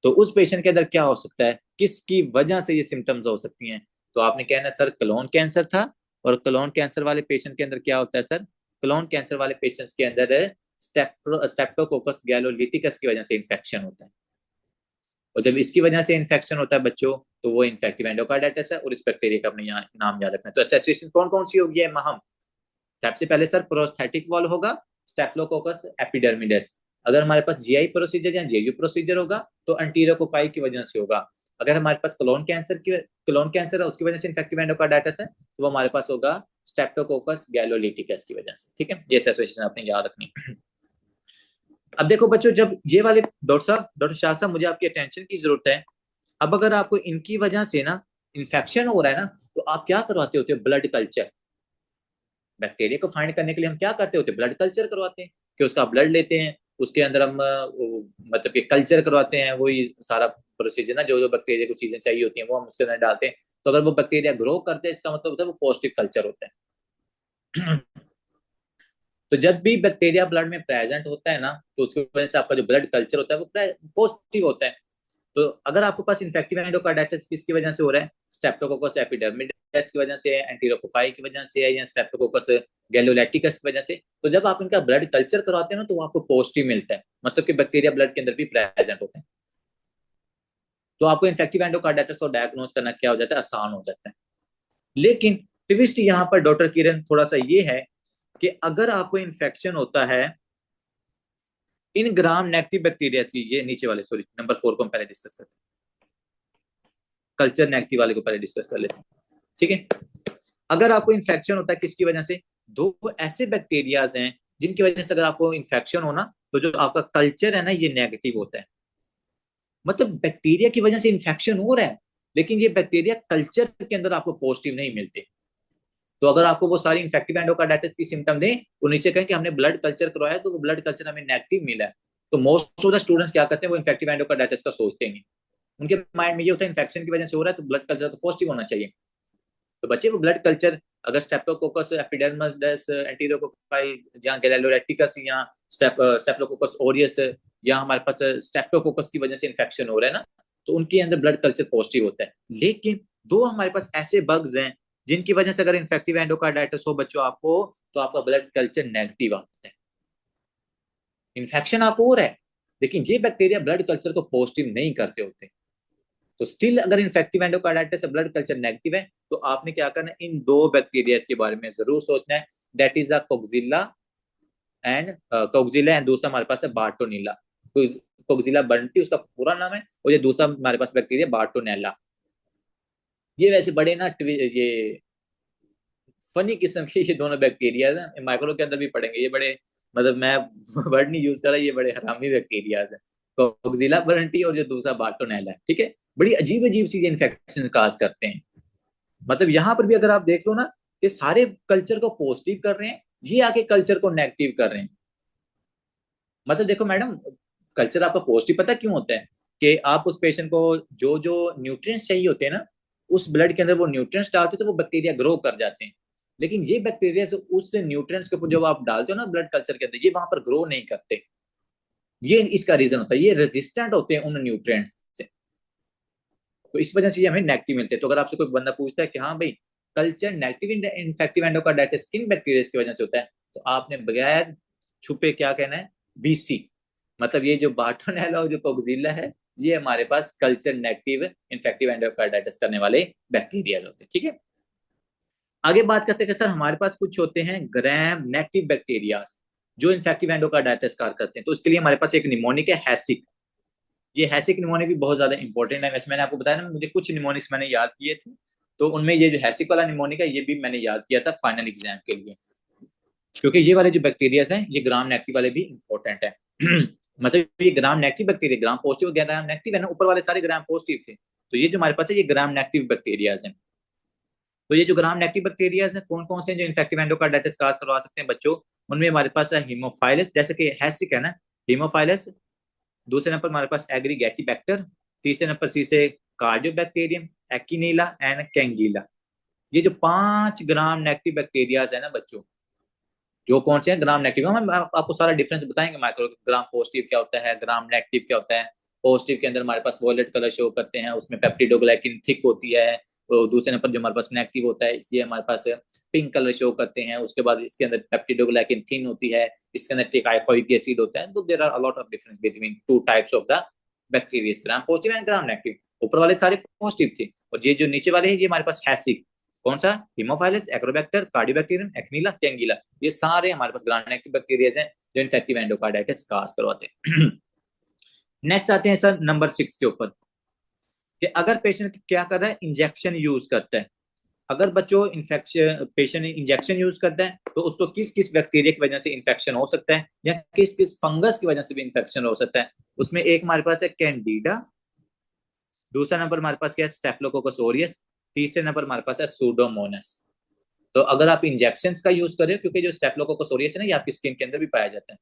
Speaker 1: तो उस पेशेंट के अंदर क्या हो सकता है, किसकी वजह से ये सिम्टम्स हो सकती हैं, तो आपने कहना सर कोलोन कैंसर था। और कोलोन कैंसर वाले पेशेंट के अंदर क्या होता है सर, कोलोन कैंसर वाले पेशेंट्स के अंदर स्टेप्टोकोकस गैलोलिटिकस की वजह से इन्फेक्शन होता है। और जब इसकी वजह से इन्फेक्शन होता है बच्चों, तो वो इन्फेक्टिव एंडोकार्डाइटिस है। और इस बैक्टीरिया का अपने यहाँ नाम याद रखना है। तो एसोसिएशन कौन कौन सी होगी है महम। सबसे पहले सर प्रोस्थेटिक वॉल होगा, स्टेफिलोकोकस एपिडर्मिडिस। अगर हमारे पास जीआई प्रोसीजर या जेयू प्रोसीजर होगा तो एंटीरोकोकाई की वजह से होगा। अगर हमारे पास कोलोन कैंसर है उसकी वजह से इन्फेक्टिव एंडोकार्डाइटिस है, तो वो हमारे पास होगा स्टेप्टोकोकस गैलोलिटिकस की वजह से। ठीक है, ये एसोसिएशन आपने याद रखनी। अब देखो बच्चों, जब ये वाले डॉक्टर शाह साहब, मुझे आपकी अटेंशन की जरूरत है। अब अगर आपको इनकी वजह से ना इन्फेक्शन हो रहा है ना, तो आप क्या करवाते होते हो, ब्लड कल्चर। बैक्टीरिया को फाइंड करने के लिए हम क्या करते होते हैं, ब्लड कल्चर करवाते हैं। कि उसका ब्लड लेते हैं, उसके अंदर हम मतलब कि कल्चर करवाते हैं, वही सारा प्रोसीजर ना, जो जो बैक्टीरिया को चीजें चाहिए होती हैं वो हम उसके अंदर डालते हैं। तो अगर वो बैक्टीरिया ग्रो करते हैं, इसका मतलब होता है वो पॉजिटिव कल्चर होता है। तो जब भी बैक्टीरिया ब्लड में प्रेजेंट होता है ना, तो उसकी वजह से आपका जो ब्लड कल्चर होता है वो पॉजिटिव होता है। तो अगर आपके पास इन्फेक्टिव एंडोकार्डाइटिस किसकी वजह से हो रहा है, स्ट्रेप्टोकोकस एपिडर्मिडिस की वजह से है, एंटीरोकोकाई की वजह से है, या स्ट्रेप्टोकोकस गैलोलैटिकस की वजह से, तो जब आप इनका ब्लड कल्चर करवाते हैं ना, तो आपको पॉजिटिव मिलता है, मतलब कि बैक्टीरिया ब्लड के अंदर भी प्रेजेंट होते हैं। तो आपको इन्फेक्टिव एंडोकार्डाइटिस को डायग्नोज करना क्या हो जाता है, आसान हो जाता है। लेकिन ट्विस्ट यहाँ पर डॉक्टर किरण थोड़ा सा ये है कि अगर आपको इन्फेक्शन होता है इन ग्राम नेगेटिव बैक्टीरिया की, ये नीचे वाले, सॉरी नंबर 4 को हम पहले डिस्कस करते हैं, कल्चर नेगेटिव वाले को पहले डिस्कस कर लेते हैं। ठीक है, अगर आपको इन्फेक्शन होता है किसकी वजह से, दो ऐसे बैक्टीरियाज हैं जिनकी वजह से अगर आपको इन्फेक्शन होना, तो जो आपका कल्चर है ना ये नेगेटिव होता है। मतलब बैक्टीरिया की वजह से इन्फेक्शन हो रहा है, लेकिन ये बैक्टीरिया कल्चर के अंदर आपको पॉजिटिव नहीं मिलते। तो अगर आपको वो सारी इन्फेक्टिव एंडोकार्डाइटिस की सिम्टम दें, वो नीचे कहें कि हमने ब्लड कल्चर करवाया तो वो ब्लड कल्चर हमें नेगेटिव मिला है, तो मोस्ट ऑफ द स्टूडेंट्स क्या करते हैं, वो इन्फेक्टिव एंडोकार्डाइटिस का सोचते नहीं। उनके माइंड में ये होता है इन्फेक्शन की वजह से हो रहा है तो ब्लड कल्चर तो पॉजिटिव होना चाहिए। तो बच्चे वो ब्लड कल्चर अगर स्टेप्टोकोकस एपिडर्मिस एंटीरोकोकाई या गैलोलैक्टिकस या स्टेफिलोकोकस ऑरियस या हमारे पास स्टेप्टोकोकस की वजह से इन्फेक्शन हो रहा है ना, तो उनके अंदर ब्लड कल्चर पॉजिटिव होता है। लेकिन दो हमारे पास ऐसे बग्स हैं जिनकी वजह से अगर इन्फेक्टिव एंडोकार्डाइटिस हो बच्चों आपको, तो आपका ब्लड कल्चर नेगेटिव आता है। इन्फेक्शन आपको हो रहा है, लेकिन ये बैक्टीरिया ब्लड कल्चर को पॉजिटिव नहीं करते होते। तो स्टिल अगर इन्फेक्टिव एंडोकार्डाइटिस से ब्लड कल्चर नेगेटिव है, तो आपने क्या करना है, इन दो बैक्टीरिया के बारे में जरूर सोचना है। दैट इज द कोक्जिला एंड दूसरा हमारे पास है बार्टोनिला। तो कोक्जिला बर्नटी उसका पूरा नाम है, और ये दूसरा हमारे पास बैक्टीरिया बार्टोनेला। ये वैसे बड़े ना ये फनी किस्म के ये दोनों बैक्टीरिया है, माइक्रो के अंदर भी पड़ेंगे ये बड़े, मतलब मैं वर्ड नहीं यूज कर रहा, ये बड़े हरामी बैक्टीरिया है। कोक्जिला बर्नटी और जो दूसरा बार्टोनेला है, ठीक है। बड़ी अजीब अजीब सी इन्फेक्शन काज करते हैं। मतलब यहाँ पर भी अगर आप देख लो ना, कि सारे कल्चर को पॉजिटिव कर रहे हैं, ये आके कल्चर को नेगेटिव कर रहे हैं। मतलब देखो मैडम, कल्चर आपका पॉजिटिव पता क्यों होता है, कि आप उस पेशेंट को जो जो न्यूट्रिएंट्स चाहिए होते हैं ना, उस ब्लड के अंदर वो न्यूट्रिएंट्स डालते हो तो वो बैक्टीरिया ग्रो कर जाते हैं। लेकिन ये बैक्टीरिया उस न्यूट्रिएंट्स के ऊपर जब आप डालते हो ना ब्लड कल्चर के अंदर, ये वहां पर ग्रो नहीं करते। ये इसका रीजन होता है, ये रेजिस्टेंट होते हैं उन न्यूट्रिएंट्स से। तो इस वजह से ये हमें नेगेटिव मिलते हैं। तो अगर आपसे कोई बंदा पूछता है कि हाँ भाई, कल्चर नेगेटिव इन्फेक्टिव एंडोकार्डाइटिस किन बैक्टीरिया की वजह से होता है, तो आपने बगैर छुपे क्या कहना है, बीसी। मतलब ये जो बार्टोनेला और जो कोक्सीला है, ये हमारे पास कल्चर नेगेटिव इन्फेक्टिव एंडोकार्डाइटिस करने वाले बैक्टीरिया होते हैं। ठीक है, आगे बात करते हैं कि सर हमारे पास कुछ होते हैं ग्राम नेगेटिव बैक्टीरिया जो इन्फेक्टिव एंडोकार्डाइटिस कार करते हैं। तो इसके लिए हमारे पास एक निमोनिक है, हैसिक। ये हैसिक निमोनिक भी बहुत ज्यादा इंपॉर्टेंट है। वैसे मैंने आपको बताया ना, मुझे कुछ निमोनिक्स मैंने याद किए थे, तो उनमें ये जो हैसिक वाला निमोनिक है, ये भी मैंने याद किया था फाइनल एग्जाम के लिए, क्योंकि ये वाले जो बैक्टीरिया हैं ये ग्राम नेगेटिव वाले भी इंपॉर्टेंट है। मतलब ये gram negative bacteria, gram positive gram negative है ना, ऊपर वाले सारे ग्राम पॉजिटिव थे, तो ये जो हमारे पास है ये ग्राम नेगेटिव बैक्टीरिया हैं। तो ये जो ग्राम नेगेटिव बैक्टीरिया है कौन कौन से जो इन्फेक्टिव एंडोकार्डाइटिस काज करवा सकते हैं बच्चों, उनमें हमारे पास है हीमोफाइलस, जैसे कि हैसिक है ना, हीमोफाइलस। दूसरे नंबर हमारे पास एग्रीगेटिबैक्टर। तीसरे नंबर सी से कार्डियोबैक्टीरियम, एक्टिनीला एंड कैंगीला। ये जो 5 ग्राम नेगेटिव बैक्टीरिया है ना बच्चों, जो कौन से हैं ग्राम नेगेटिव, हम आपको सारा डिफरेंस बताएंगे माइक्रो ग्राम पॉजिटिव क्या होता है, ग्राम नेगेटिव क्या होता है। पॉजिटिव के अंदर हमारे पास वॉयलेट कलर शो करते हैं, उसमें पेप्टिडोग्लाइकिन थिक होती है। तो दूसरे नंबर जो हमारे पास नेगेटिव होता है, इसलिए हमारे पास पिंक कलर शो करते हैं। उसके बाद इसके अंदर पेप्टिडोग्लाइकिन थिन होती है, इसके अंदर टिकाइकोइक एसिड होता है। तो there are a lot of difference between two types of the bacteria, gram positive and gram negative. ऊपर वाले सारे पॉजिटिव थे, और ये जो नीचे वाले हैं ये हमारे पास हैसिक, कौन सा, हीमोफाइलस, एक्रोबैक्टर, कार्डियोबैक्टीरियम, एक्टिनीला, कैंगीला। ये सारे हमारे पास ग्राम नेगेटिव बैक्टीरिया हैं जो इन्फेक्टिव एंडोकार्डाइटिस काज करवाते हैं। नेक्स्ट आते हैं सर नंबर 6 के ऊपर, कि अगर पेशेंट क्या कर रहा है, इंजेक्शन यूज करता है। अगर बच्चों इन्फेक्शन पेशेंट इंजेक्शन यूज करता है, तो उसको किस किस बैक्टीरिया की वजह से इन्फेक्शन हो सकता है, या किस किस फंगस की वजह से भी इन्फेक्शन हो सकता है। उसमें एक हमारे पास है कैंडिडा, दूसरा नंबर हमारे पास क्या है, स्टेफिलोकोकस ऑरियस, तीसरे नंबर हमारे पास है सूडोमोनास। तो अगर आप इंजेक्शन का यूज करें, क्योंकि जो स्टेफिलोकोकस ऑरियस है ना, ये आपकी स्किन के अंदर भी पाया जाता है।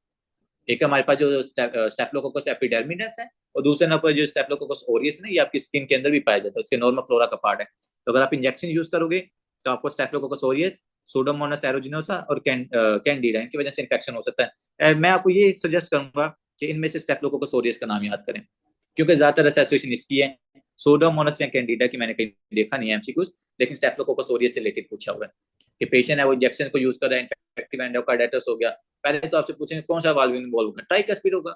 Speaker 1: एक हमारे पास जो स्टेफिलोकोकस एपिडर्मिडस है, और दूसरे नंबर जो स्टेफिलोकोकस ऑरियस है ना, ये आपकी स्किन के अंदर भी पाया जाता है, उसके नॉर्मल फ्लोरा का पार्ट है। तो अगर आप इंजेक्शन यूज करोगे, तो आपको स्टेफिलोकोकस ऑरियस, सूडोमोनास एरोजिनोसा और कैंडिडा, इनकी वजह से इन्फेक्शन हो सकता है। मैं आपको ये सजेस्ट करूंगा कि इनमें से स्टेफिलोकोकस ऑरियस का नाम याद करें, क्योंकि ज्यादातर एसोसिएशन इसकी है। सूडोमोनास या कैंडिडा की मैंने कहीं देखा नहीं है एमसीक्यूज, लेकिन स्टेफिलोकोकस ऑरियस से रिलेटेड पूछा हुआ है कि पेशेंट है वो इंजेक्शन को यूज कर रहा है, इन्फेक्टिव एंडोकार्डाइटिस हो गया। पहले तो आपसे पूछेंगे कौन सा वाल्व इन्वॉल्व होगा, ट्राइकस्पिड होगा।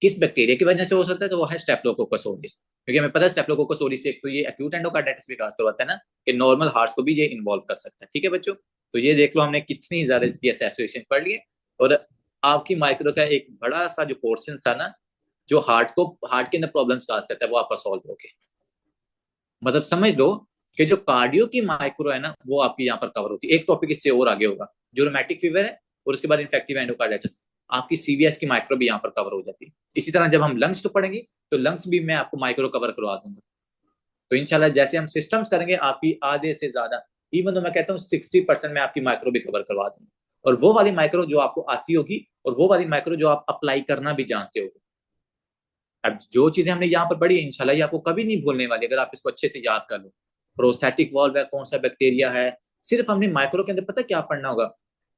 Speaker 1: किस बैक्टीरिया की वजह से हो सकता है, तो वो है स्टेफिलोकोकस ऑरियस, क्योंकि हमें पता है स्टेफिलोकोकस ऑरियस से एक तो ये एक्यूट एंडोकार्डाइटिस भी काज करवाता है ना, कि नॉर्मल हार्ट्स को भी ये इन्वॉल्व कर सकता है। ठीक है बच्चों, तो ये देख लो हमने कितनी ज्यादा इसकी एसोसिएशन पढ़ ली है। और आपकी माइक्रो का एक बड़ा सा जो पोर्शन था ना, जो हार्ट के अंदर प्रॉब्लम्स काज करता है, वो आपका सॉल्व हो गया। मतलब समझ लो कि जो कार्डियो की माइक्रो है ना, वो आपकी यहाँ पर कवर होती है। एक टॉपिक इससे और आगे होगा, जो रोमैटिक फीवर है, और उसके बाद इन्फेक्टिव एंडोकार्डाइटिस, आपकी सीवीएस की माइक्रो भी यहाँ पर कवर हो जाती है। इसी तरह जब हम लंग्स को पढ़ेंगे, तो लंग्स भी मैं आपको माइक्रो कवर करवा दूंगा। तो इंशाल्लाह जैसे हम सिस्टम्स करेंगे, आपकी आधे से ज्यादा, इवन तो मैं कहता हूँ 60% में आपकी माइक्रो भी कवर करवा दूंगा। और वो वाली माइक्रो जो आपको आती होगी, और वो वाली माइक्रो जो आप अप्लाई करना भी जानते हो। अब जो चीजें हमने यहाँ पर पढ़ी है, इंशाल्लाह ये आपको कभी नहीं भूलने वाली, अगर आप इसको अच्छे से याद कर लो। प्रोस्थेटिक वॉल्व है, कौन सा बैक्टीरिया है, सिर्फ हमने माइक्रो के अंदर पता क्या पढ़ना होगा,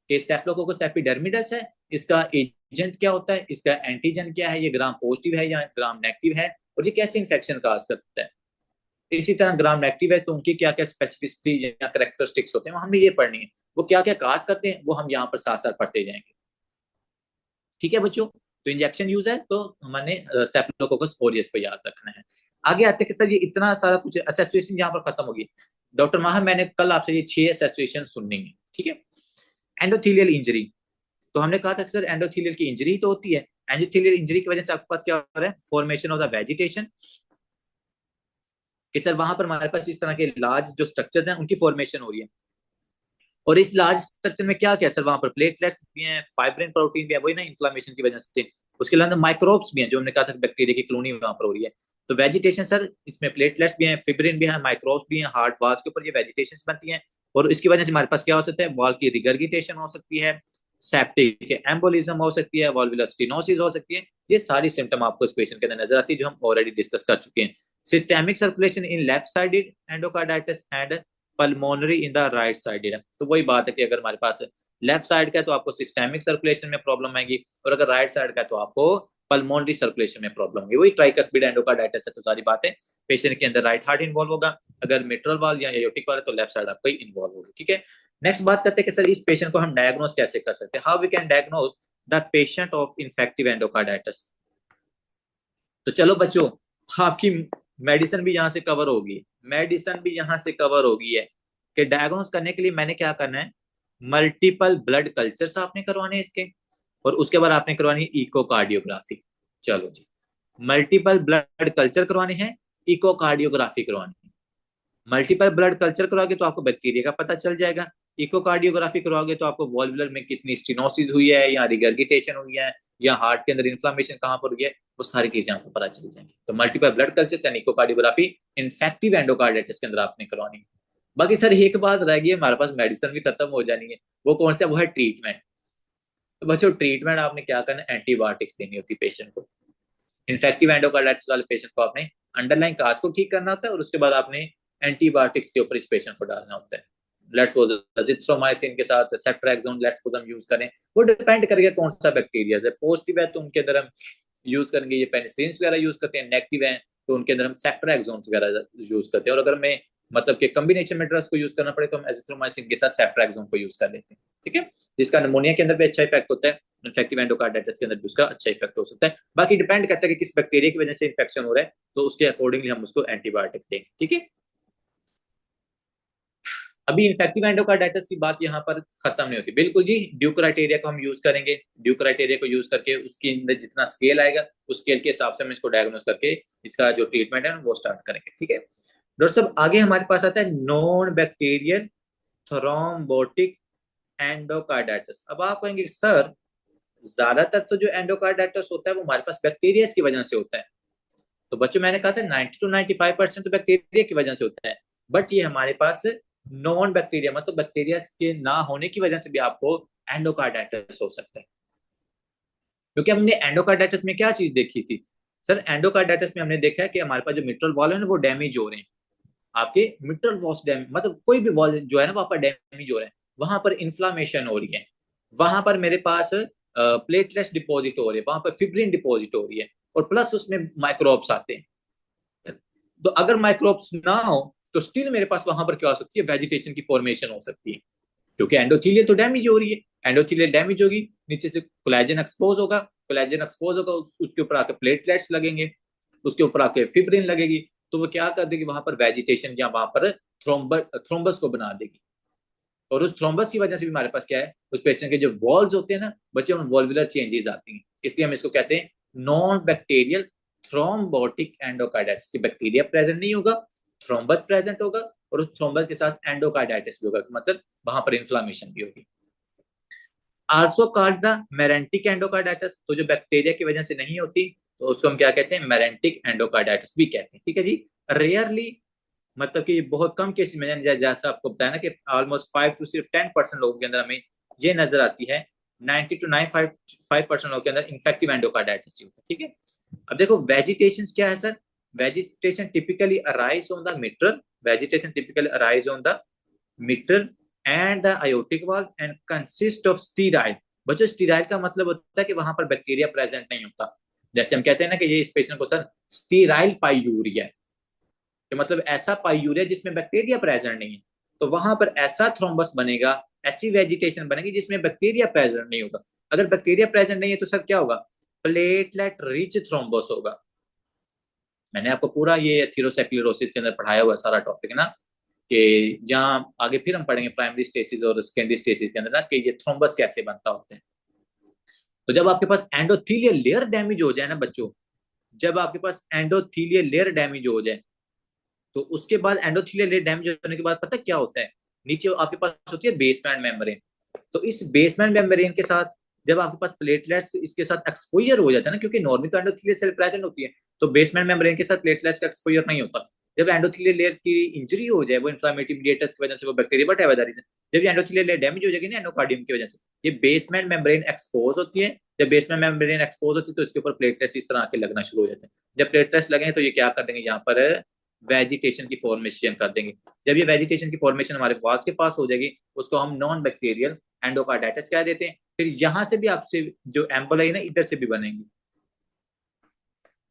Speaker 1: कि स्टेफिलोकोकस एपिडर्मिडस है, इसका एजेंट क्या होता है, इसका एंटीजन क्या है, ये ग्राम पॉजिटिव है या ग्राम नेगेटिव है, और ये कैसे इन्फेक्शन काज करता है। इसी तरह ग्राम नेगेटिव है, तो उनकी क्या क्या स्पेसिफिसिटी या करेक्टरिस्टिक्स होते हैं, वो हमने ये पढ़नी है। वो क्या क्या काज करते हैं, वो हम यहाँ पर साथ साथ पढ़ते जाएंगे। ठीक है बच्चों, तो इंजेक्शन यूज है, तो हमने स्टेफिलोकोकस ऑरियस को याद रखना है। आगे आते हैं कि सर ये इतना सारा कुछ एसोसिएशन यहाँ पर खत्म होगी। डॉक्टर माह, मैंने कल आपसे ये 6 एसोसिएशन सुननी है। ठीक है, एंडोथीलियल इंजरी, तो हमने कहा था कि सर एंडोथीलियल की इंजरी तो होती है, एंडोथीलियल इंजरी की वजह से आपके पास क्या हो रहा है, फॉर्मेशन ऑफ द वेजिटेशन, कि सर वहां पर हमारे पास इस तरह के लार्ज जो स्ट्रक्चर्स हैं उनकी फॉर्मेशन हो रही है। और इस लार्ज स्ट्रक्चर में क्या क्या सर, वहां पर प्लेटलेट्स भी हैं, फाइब्रिन प्रोटीन भी है, वही ना इन्फ्लामेशन की वजह से। उसके अलावा माइक्रोब्स भी हैं, जो हमने कहा था बैक्टीरिया की कॉलोनी वहां पर हो रही है। तो वेजिटेशन सर, इसमें प्लेटलेट्स भी हैं, फिब्रिन भी है, माइक्रोब्स भी हैं, हार्ट वाल्स के ऊपर ये वेजिटेशन बनती हैं। और इसकी वजह से हमारे पास क्या हो सकता है, वॉल की रिगर्गिटेशन हो सकती है, सेप्टिक एम्बोलिज्म हो सकती है, वॉल्वुलर स्टेनोसिस हो सकती है। ये सारी सिम्टम आपको इस पेशेंट के अंदर नजर आती है, जो हम ऑलरेडी डिस्कस कर चुके हैं। Systemic circulation in left sided endocarditis and pulmonary in the right sided. तो वही बात है कि अगर हमारे पास लेफ्ट साइड का है तो आपको सिस्टेमिक सर्कुलेशन में प्रॉब्लम आएगी, और अगर राइट साइड का है तो आपको पल्मोनरी सर्कुलेशन में प्रॉब्लम होगी। वही ट्राइकस्पिड एंडोकार्डाइटिस है तो सारी बात है, पेशेंट के अंदर राइट हार्ट इन्वॉल्व होगा, अगर मिट्रल वाल या एयोटिक वाल है तो लेफ्ट साइड आपको इन्वॉल्व होगी। ठीक है, नेक्स्ट बात करते हैं कि सर इस पेशेंट को हम डायग्नोस कैसे कर सकते हैं, how we can diagnose the patient of infective endocarditis. तो चलो बच्चों, आपकी मेडिसिन भी यहाँ से कवर होगी, मेडिसिन भी यहाँ से कवर होगी है कि डायग्नोस करने के लिए मैंने क्या करना है, मल्टीपल ब्लड कल्चर्स आपने करवाने हैं इसके, और उसके बाद आपने करवानी है इकोकार्डियोग्राफी। चलो जी, मल्टीपल ब्लड कल्चर करवाने हैं, इकोकार्डियोग्राफी करवानी है। मल्टीपल ब्लड कल्चर करवाओगे तो आपको बैक्टीरिया का पता चल जाएगा, इकोकार्डियोग्राफी करवाओगे तो आपको वॉल्वुलर में कितनी स्टेनोसिस हुई है या रिगर्गिटेशन हुई है या हार्ट के अंदर इन्फ्लामेशन कहां पर हुई है, वो सारी चीजें आपको पता चल जाएंगी। तो मल्टीपल ब्लड कल्चर यानी इकोकार्डियोग्राफी इन्फेक्टिव एंडोकार्डाइटिस के अंदर आपने करवानी है। बाकी सर एक बात रह गई है, हमारे पास मेडिसिन भी खत्म हो जानी है, वो कौन सा, वो है ट्रीटमेंट। तो बच्चों ट्रीटमेंट आपने क्या करना है, एंटीबायोटिक्स देनी होती है पेशेंट को। इन्फेक्टिव एंडोकार्डाइटिस वाले पेशेंट को आपने अंडरलाइन काज को ठीक करना होता है, और उसके बाद आपने एंटीबायोटिक्स के ऊपर इस पेशेंट को डालना होता है। लेट्स सपोज अजिथ्रोमाइसिन के साथ सेफ्ट्रैक्सोन लेट्स सपोज हम यूज करें, वो डिपेंड करेगा कौन सा बैक्टीरिया है। पॉजिटिव है तो उनके अंदर हम यूज करेंगे ये पेनिसिलिन वगैरह यूज करते हैं, नेगेटिव है तो उनके अंदर हम सेफ्ट्रैक्सोन वगैरह यूज करते हैं, और अगर मैं मतलब कि कॉम्बिनेशन में ड्रग्स को यूज करना पड़े तो हम एजिथ्रोमाइसिन के साथ सेफ्ट्रैक्सोन को यूज कर लेते हैं। ठीक है, जिसका निमोनिया के अंदर भी अच्छा इफेक्ट होता है, इन्फेक्टिव एंडोकार्डाइटिस के अंदर भी उसका अच्छा इफेक्ट हो सकता है। बाकी डिपेंड करता है कि किस बैक्टीरिया की वजह से इन्फेक्शन हो रहा है, तो उसके अकॉर्डिंगली हम उसको एंटीबायोटिक देंगे। ठीक है, अभी इन्फेक्टिव एंडोकार्डाइटिस की बात यहाँ पर खत्म नहीं होती, बिल्कुल जी। ड्यू क्राइटेरिया को हम यूज करेंगे, ड्यू क्राइटेरिया को यूज करके उसके अंदर जितना स्केल आएगा उस स्केल के हिसाब से हम इसको डायग्नोस करके इसका जो ट्रीटमेंट है वो स्टार्ट करेंगे। ठीक है डॉक्टर साहब, आगे हमारे पास आता है नॉन बैक्टीरियल थ्रोम्बोटिक एंडोकार्डाइटिस। अब आप कहेंगे सर ज्यादातर तो जो एंडोकार्डाइटिस होता है वो हमारे पास बैक्टीरिया की वजह से होता है। तो बच्चों मैंने कहा था 90 to 95% तो बैक्टीरिया की वजह से होता है, बट ये हमारे पास नॉन बैक्टीरिया मतलब बैक्टीरिया के ना होने की वजह से भी आपको एंडोकार्डाइटिस हो सकता है। क्योंकि हमने एंडोकार्डाइटिस में क्या चीज देखी थी सर, एंडोकार्डाइटिस में हमने देखा है कि हमारे पास जो मिट्रल वॉल है ना वो डैमेज हो रहे हैं। आपके मिट्रल वॉल्स डैमेज मतलब कोई भी वॉल जो है ना वहां पर डैमेज हो रहे हैं, वहां पर इन्फ्लामेशन हो रही है, वहां पर मेरे पास प्लेटलेट्स डिपॉजिट हो रही है, वहां पर फिब्रिन डिपॉजिट हो रही है, और प्लस उसमें माइक्रोब्स आते हैं। तो अगर माइक्रोब्स ना हो तो स्टिल मेरे पास वहां पर क्या हो सकती है, वेजिटेशन की फॉर्मेशन हो सकती है, क्योंकि एंडोथीलियल तो डैमेज हो रही है। एंडोथीलियल डैमेज होगी, नीचे से कोलेजन एक्सपोज होगा, कोलेजन एक्सपोज होगा, उसके ऊपर आके प्लेटलेट्स लगेंगे, उसके ऊपर आके फिब्रिन लगेगी, तो वो क्या कर देगी, वहां पर वेजिटेशन या वहां पर थ्रोम्बस को बना देगी। और उस थ्रोम्बस की वजह से भी हमारे पास क्या है, उस पेशेंट के जो वॉल्व्स होते हैं ना बच्चे, उन वॉल्वुलर चेंजेस आती हैं, इसलिए हम इसको कहते हैं non bacterial thrombotic endocarditis. Bacteria present नहीं होगा, थ्रोम्बस प्रेजेंट होगा, और उस थ्रोम्बस के साथ एंडोकार्डाइटिस भी होगा, मतलब वहां पर इन्फ्लामेशन भी होगी। आल्सो कॉल्ड द मेरेंटिक एंडोकार्डाइटिस, तो जो बैक्टीरिया की वजह से नहीं होती तो उसको हम क्या कहते हैं, मेरेंटिक एंडोकार्डाइटिस भी कहते हैं। ठीक है जी, रेयरली मतलब कि बहुत कम केस में, जैसा आपको बताया ना कि ऑलमोस्ट 5 to सिर्फ 10% लोगों के अंदर हमें ये नजर आती है, 90 to 95% लोगों के अंदर इन्फेक्टिव एंडोकार्डाइटिस होता है। ठीक है, अब देखो वेजिटेशन क्या है sir, vegetation typically arise on the mitral, vegetation typically arise on the mitral and the aortic valve and consist of sterile. बच्चों स्टीराइल का मतलब होता है कि वहां पर बैक्टीरिया प्रेजेंट नहीं होता, जैसे हम कहते हैं ना कि ये इस पेशेंट को सर स्टीराइल पाइयूरिया, तो मतलब ऐसा पाइयूरिया जिसमें बैक्टीरिया प्रेजेंट नहीं है, तो वहां पर ऐसा थ्रोम्बस बनेगा, ऐसी वेजिटेशन बनेगी जिसमें बैक्टीरिया प्रेजेंट नहीं होगा। अगर बैक्टीरिया प्रेजेंट नहीं है तो सर क्या होगा, प्लेटलेट रिच थ्रोम्बस होगा। मैंने आपको पूरा ये एथेरोस्क्लेरोसिस के अंदर पढ़ाया हुआ सारा टॉपिक ना, कि जहां आगे फिर हम पढ़ेंगे प्राइमरी स्टेसिस और सेकेंडरी स्टेसिस के अंदर ना कि ये थ्रोम्बस कैसे बनता होता है। तो जब आपके पास एंडोथीलियल लेयर डैमेज हो जाए ना बच्चों, जब आपके पास एंडोथीलियल लेयर डैमेज हो जाए तो उसके बाद एंडोथेलियल लेयर डैमेज होने के बाद पता क्या होता है, नीचे आपके पास होती है बेसमेंट मेम्ब्रेन। तो इस बेसमेंट मेम्ब्रेन के साथ जब आपके पास प्लेटलेट्स इसके साथ एक्सपोजर हो जाता है ना, क्योंकि नॉर्मली तो एंडोथेलियल सेल प्रेजेंट होती है, तो बेसमेंट मेम्ब्रेन के साथ प्लेटलेट्स का एक्सपोजर नहीं होता, जब एंडोथेलियल लेयर की इंजरी हो जाए वो इन्फ्लेमेटरी मीडिएटर्स की वजह से, वो bacteria whatever the reason, जब ये एंडोथेलियल लेयर डैमेज हो जाएगी ना एंडोकार्डियम की वजह से, ये बेसमेंट मेम्ब्रेन एक्सपोज होती है। जब बेसमेंट मेम्ब्रेन एक्सपोज होती है तो इसके ऊपर प्लेटलेट्स इस तरह के लगना शुरू हो जाते हैं। जब प्लेटलेट्स लगेंगे तो ये क्या कर देंगे, यहाँ पर वेजिटेशन की फॉर्मेशन कर देंगे। जब ये वेजिटेशन की फॉर्मेशन हमारे वॉल्स के पास हो जाएगी, उसको हम नॉन बैक्टीरियल एंडोकार्डाइटिस कह देते हैं। फिर यहाँ से भी आपसे जो एम्बोलाई ना इधर से भी बनेंगे,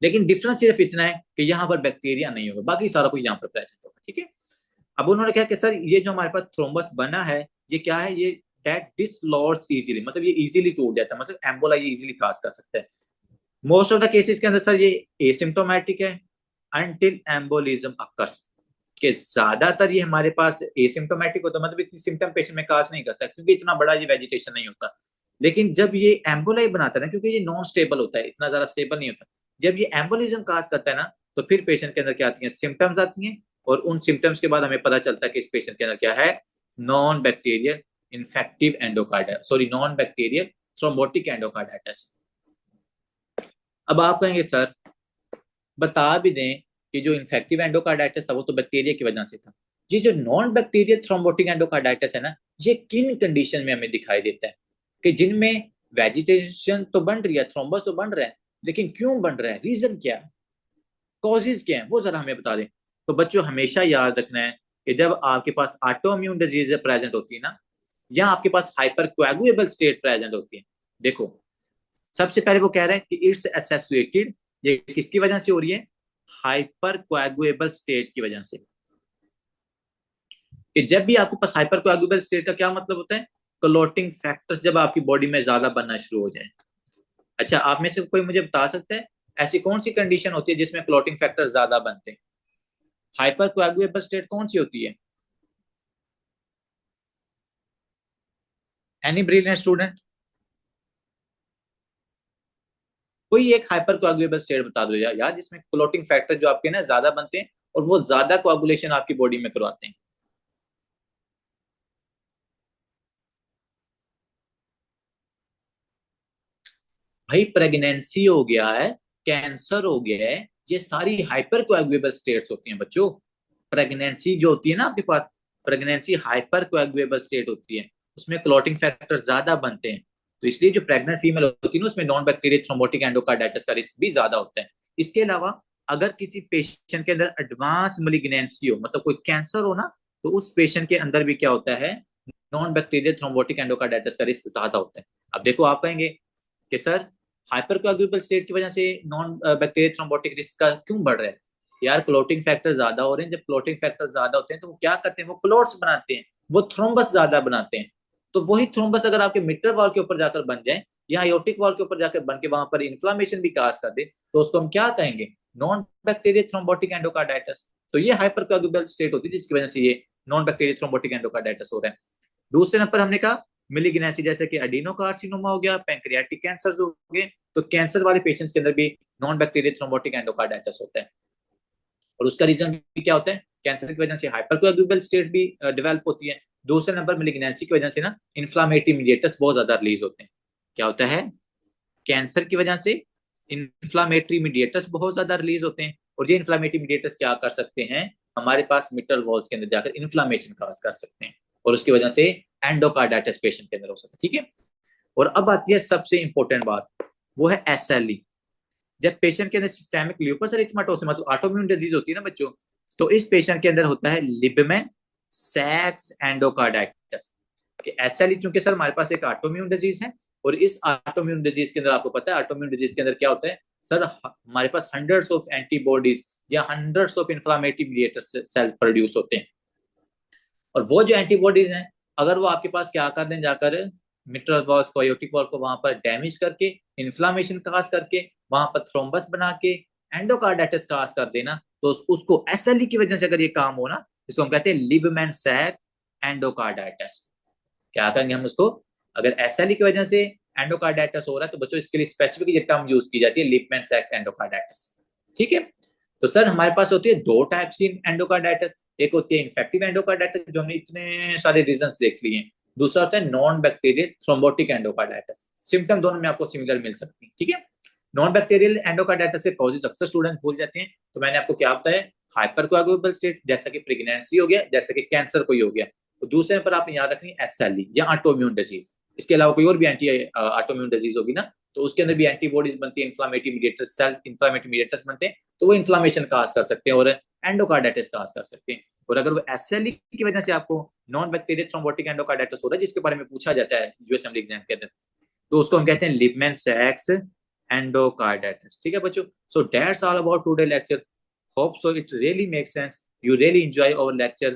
Speaker 1: लेकिन डिफरेंस सिर्फ इतना है कि यहाँ पर बैक्टीरिया नहीं होगा, बाकी सारा कुछ यहाँ पर प्रेजेंट होगा। ठीक है, अब उन्होंने कहा कि सर ये जो हमारे पास थ्रोम्बस बना है ये क्या है, ये डेट डिसलॉड्स इजीली, मतलब ये इजीली टूट जाता है, मतलब एम्बोला ये इजीली काज कर सकता है। मोस्ट ऑफ द केसेस के अंदर सर ये एसिम्टोमेटिक है अंटिल एम्बोलिज्म अकर्स, कि ज्यादातर ये हमारे पास एसिम्टोमेटिक होता है, मतलब इतनी सिम्टम पेशेंट में काज नहीं करता क्योंकि इतना बड़ा ये वेजिटेशन नहीं होता। लेकिन जब ये एम्बोलाई बनाता है ना, क्योंकि ये नॉन स्टेबल होता है, इतना ज्यादा स्टेबल नहीं होता, जब ये एम्बोलिज्म काज करता है ना तो फिर पेशेंट के अंदर क्या आती है, सिम्टम्स आती हैं। और उन सिम्टम्स के बाद हमें पता चलता है कि इस पेशेंट के अंदर क्या है, non bacterial infective endocarditis, sorry non bacterial thrombotic endocarditis. अब आप कहेंगे सर बता भी दें कि जो इन्फेक्टिव एंडोकार्डाइटिस था वो तो बैक्टीरिया की वजह से था, ये जो नॉन बैक्टीरियल थ्रोम्बोटिक एंडोकार्डाइटिस है ना, ये किन कंडीशन में हमें दिखाई देता है, कि जिनमें वेजिटेशन तो बन रही है, थ्रोम्बस तो बन रहा है, लेकिन क्यों बन रहा है, रीजन क्या है, कॉजेज क्या है, वो जरा हमें बता दें। तो बच्चों हमेशा याद रखना है कि जब आपके पास ऑटोइम्यून डिजीज प्रेजेंट होती है ना, या आपके पास हाइपर कोएगुएबल स्टेट प्रेजेंट होती है, देखो सबसे पहले वो कह रहा है कि इट्स एसोसिएटेड, ये किसकी वजह से हो रही है, हाइपर कोएगुएबल स्टेट की वजह से। कि जब भी आपके पास हाइपर कोएगुएबल स्टेट का क्या मतलब होता है, क्लोटिंग फैक्टर्स जब आपकी बॉडी में ज्यादा बनना शुरू हो जाए। अच्छा, आप में से कोई मुझे बता सकता है ऐसी कौन सी कंडीशन होती है जिसमें क्लोटिंग फैक्टर्स ज्यादा बनते हैं, हाइपर कोएगुएबल स्टेट कौन सी होती है, एनी ब्रिलियंट स्टूडेंट, कोई एक हाइपर कोएगुएबल स्टेट बता दो यार जिसमें क्लोटिंग फैक्टर जो आपके ना ज्यादा बनते हैं और वो ज्यादा कोएगुलेशन आपकी बॉडी में करवाते हैं। भाई प्रेगनेंसी हो गया है, कैंसर हो गया है, ये सारी हाइपर कोएगुएबल स्टेट्स होती हैं बच्चों। प्रेगनेंसी जो होती है ना आपके पास, प्रेगनेंसी हाइपर कोएगुएबल स्टेट होती है, उसमें क्लॉटिंग फैक्टर ज्यादा बनते हैं। तो इसलिए जो प्रेग्नेंट फीमेल होती है ना उसमें नॉन बैक्टीरियल थ्रोम्बोटिक एंडोकार्डाइटिस का रिस्क भी ज्यादा होता है। इसके अलावा अगर किसी पेशेंट के अंदर एडवांस मलिग्नेंसी हो, मतलब कोई कैंसर हो ना, तो उस पेशेंट के अंदर भी क्या होता है, नॉन बैक्टीरियल थ्रोम्बोटिक एंडोकार्डाइटिस का रिस्क ज्यादा होता है। अब देखो आप कहेंगे कि सर हाइपर कोएगुलेबल स्टेट की वजह से नॉन बैक्टीरियल थ्रोम्बोटिक रिस्क का क्यों बढ़ रहा है, यार क्लोटिंग फैक्टर ज्यादा हो रहे हैं। जब क्लोटिंग फैक्टर ज्यादा होते हैं तो वो क्या करते हैं, वो क्लोट्स बनाते हैं, वो थ्रोम्बस ज्यादा बनाते हैं। तो वही थ्रोम्बस अगर आपके मिट्रल वॉल के ऊपर जाकर बन जाए या आयोटिक वॉल के ऊपर जाकर बन के वहां पर इन्फ्लामेशन भी काज कर दे, तो उसको हम क्या कहेंगे, नॉन बैक्टीरियल थ्रोम्बोटिक एंडोकार्डाइटिस। तो ये हाइपर कोएगुलेबल स्टेट होती है जिसकी वजह से ये नॉन बैक्टीरियल थ्रोम्बोटिक एंडोकार्डाइटिस हो रहा है। दूसरे नंबर हमने कहा मिलिग्नेंसी, जैसे कि एडिनोकार्सिनोमा हो गया, पैंक्रियाटिक कैंसर हो गए, तो कैंसर वाले पेशेंट्स के अंदर भी नॉन बैक्टीरियल थ्रोम्बोटिक एंडोकार्डाइटिस होता है। और उसका रीजन भी क्या होता है, कैंसर की वजह से हाइपरकोएगुलेबल स्टेट भी डेवलप होती है। दूसरे नंबर मिलिग्नेंसी की वजह से ना इन्फ्लामेटरी मीडिएटर्स बहुत ज्यादा रिलीज होते हैं। क्या होता है, कैंसर की वजह से इन्फ्लामेटरी मीडिएटर्स बहुत ज्यादा रिलीज होते हैं, और ये इन्फ्लामेटरी मीडिएटर्स क्या कर सकते हैं, हमारे पास मिट्रल वॉल्स के अंदर जाकर इन्फ्लामेशन काज कर सकते हैं, और उसकी वजह से एंडोकार्डाइटिस पेशेंट के अंदर हो सकता है। ठीक है, और अब आती है सबसे इंपॉर्टेंट बात, वो है एसएलई। जब पेशेंट के अंदर सिस्टेमिक ल्यूपस एरिथेमेटोसा मतलब ऑटोइम्यून डिजीज होती है ना बच्चों, तो इस पेशेंट के अंदर होता है लिबमेन सैक्स एंडोकार्डाइटिस। एसएलई चूंकि सर हमारे पास एक ऑटोइम्यून डिजीज है, और इस ऑटोइम्यून डिजीज के अंदर आपको पता है ऑटोइम्यून डिजीज के अंदर क्या होता है सर, हमारे पास हंड्रेड्स ऑफ एंटीबॉडीज या hundreds of inflammatory mediator cell produce होते हैं। और वो जो एंटीबॉडीज हैं, अगर वो आपके पास क्या कर दें, जाकर मिट्रल वॉल्स को आयोटिक वॉल को वहां पर डैमेज करके इन्फ्लामेशन काज करके वहां पर थ्रोम्बस बना के एंडोकार्डाइटिस काज कर देना, तो उसको एसएलई की वजह से अगर ये काम हो ना, इसको हम कहते हैं लिबमैन सैक एंडोकार्डाइटिस। क्या कहेंगे हम उसको, अगर एसएलई की वजह से एंडोकार्डाइटिस हो रहा है तो बच्चों इसके लिए स्पेसिफिक ये टर्म यूज की जाती है, लिबमैन सैक एंडोकार्डाइटिस। ठीक है, तो सर हमारे पास होती है दो टाइप्स की एंडोकार्डाइटिस, एक होती है इन्फेक्टिव एंडोकार्डाइटिस जो हमने इतने सारे रीजंस देख लिए हैं, दूसरा होता है non bacterial thrombotic endocarditis. Symptom दोनों में आपको सिमिलर मिल सकती है। ठीक है, नॉन बैक्टीरियल एंडोकार्डाइटिस के कॉजेज अक्सर स्टूडेंट भूल जाते हैं, तो मैंने आपको क्या बताया, हाइपरकोएगुलेबल स्टेट जैसा कि प्रेगनेंसी हो गया, जैसा कि कैंसर कोई हो गया। तो दूसरे पर आपने याद रखनी SLE या ऑटोइम्यून डिजीज। इसके अलावा कोई और भी एंटी ऑटोइम्यून डिजीज होगी ना, तो उसके अंदर भी एंटीबॉडीज बनती है, inflammatory mediators, cell inflammatory mediators बनते हैं, तो वो इन्फ्लामेशन काज कर सकते हैं और एंडोकार्डाइटिस काज कर सकते हैं। और अगर वो SLE की वजह से आपको नॉन बैक्टीरियल थ्रोम्बोटिक एंडोकार्डाइटिस हो रहा है, जिसके बारे में पूछा जाता है यूएसएमएल एग्जाम के अंदर, तो उसको हम कहते हैं लिपमैन सैक्स एंडोकार्डाइटिस। ठीक है बच्चों, so that's all about today lecture. Hope so it really makes sense, you really enjoy our lecture.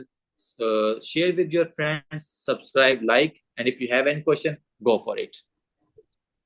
Speaker 1: Share with your friends, subscribe, like, and if you have any question, go for it.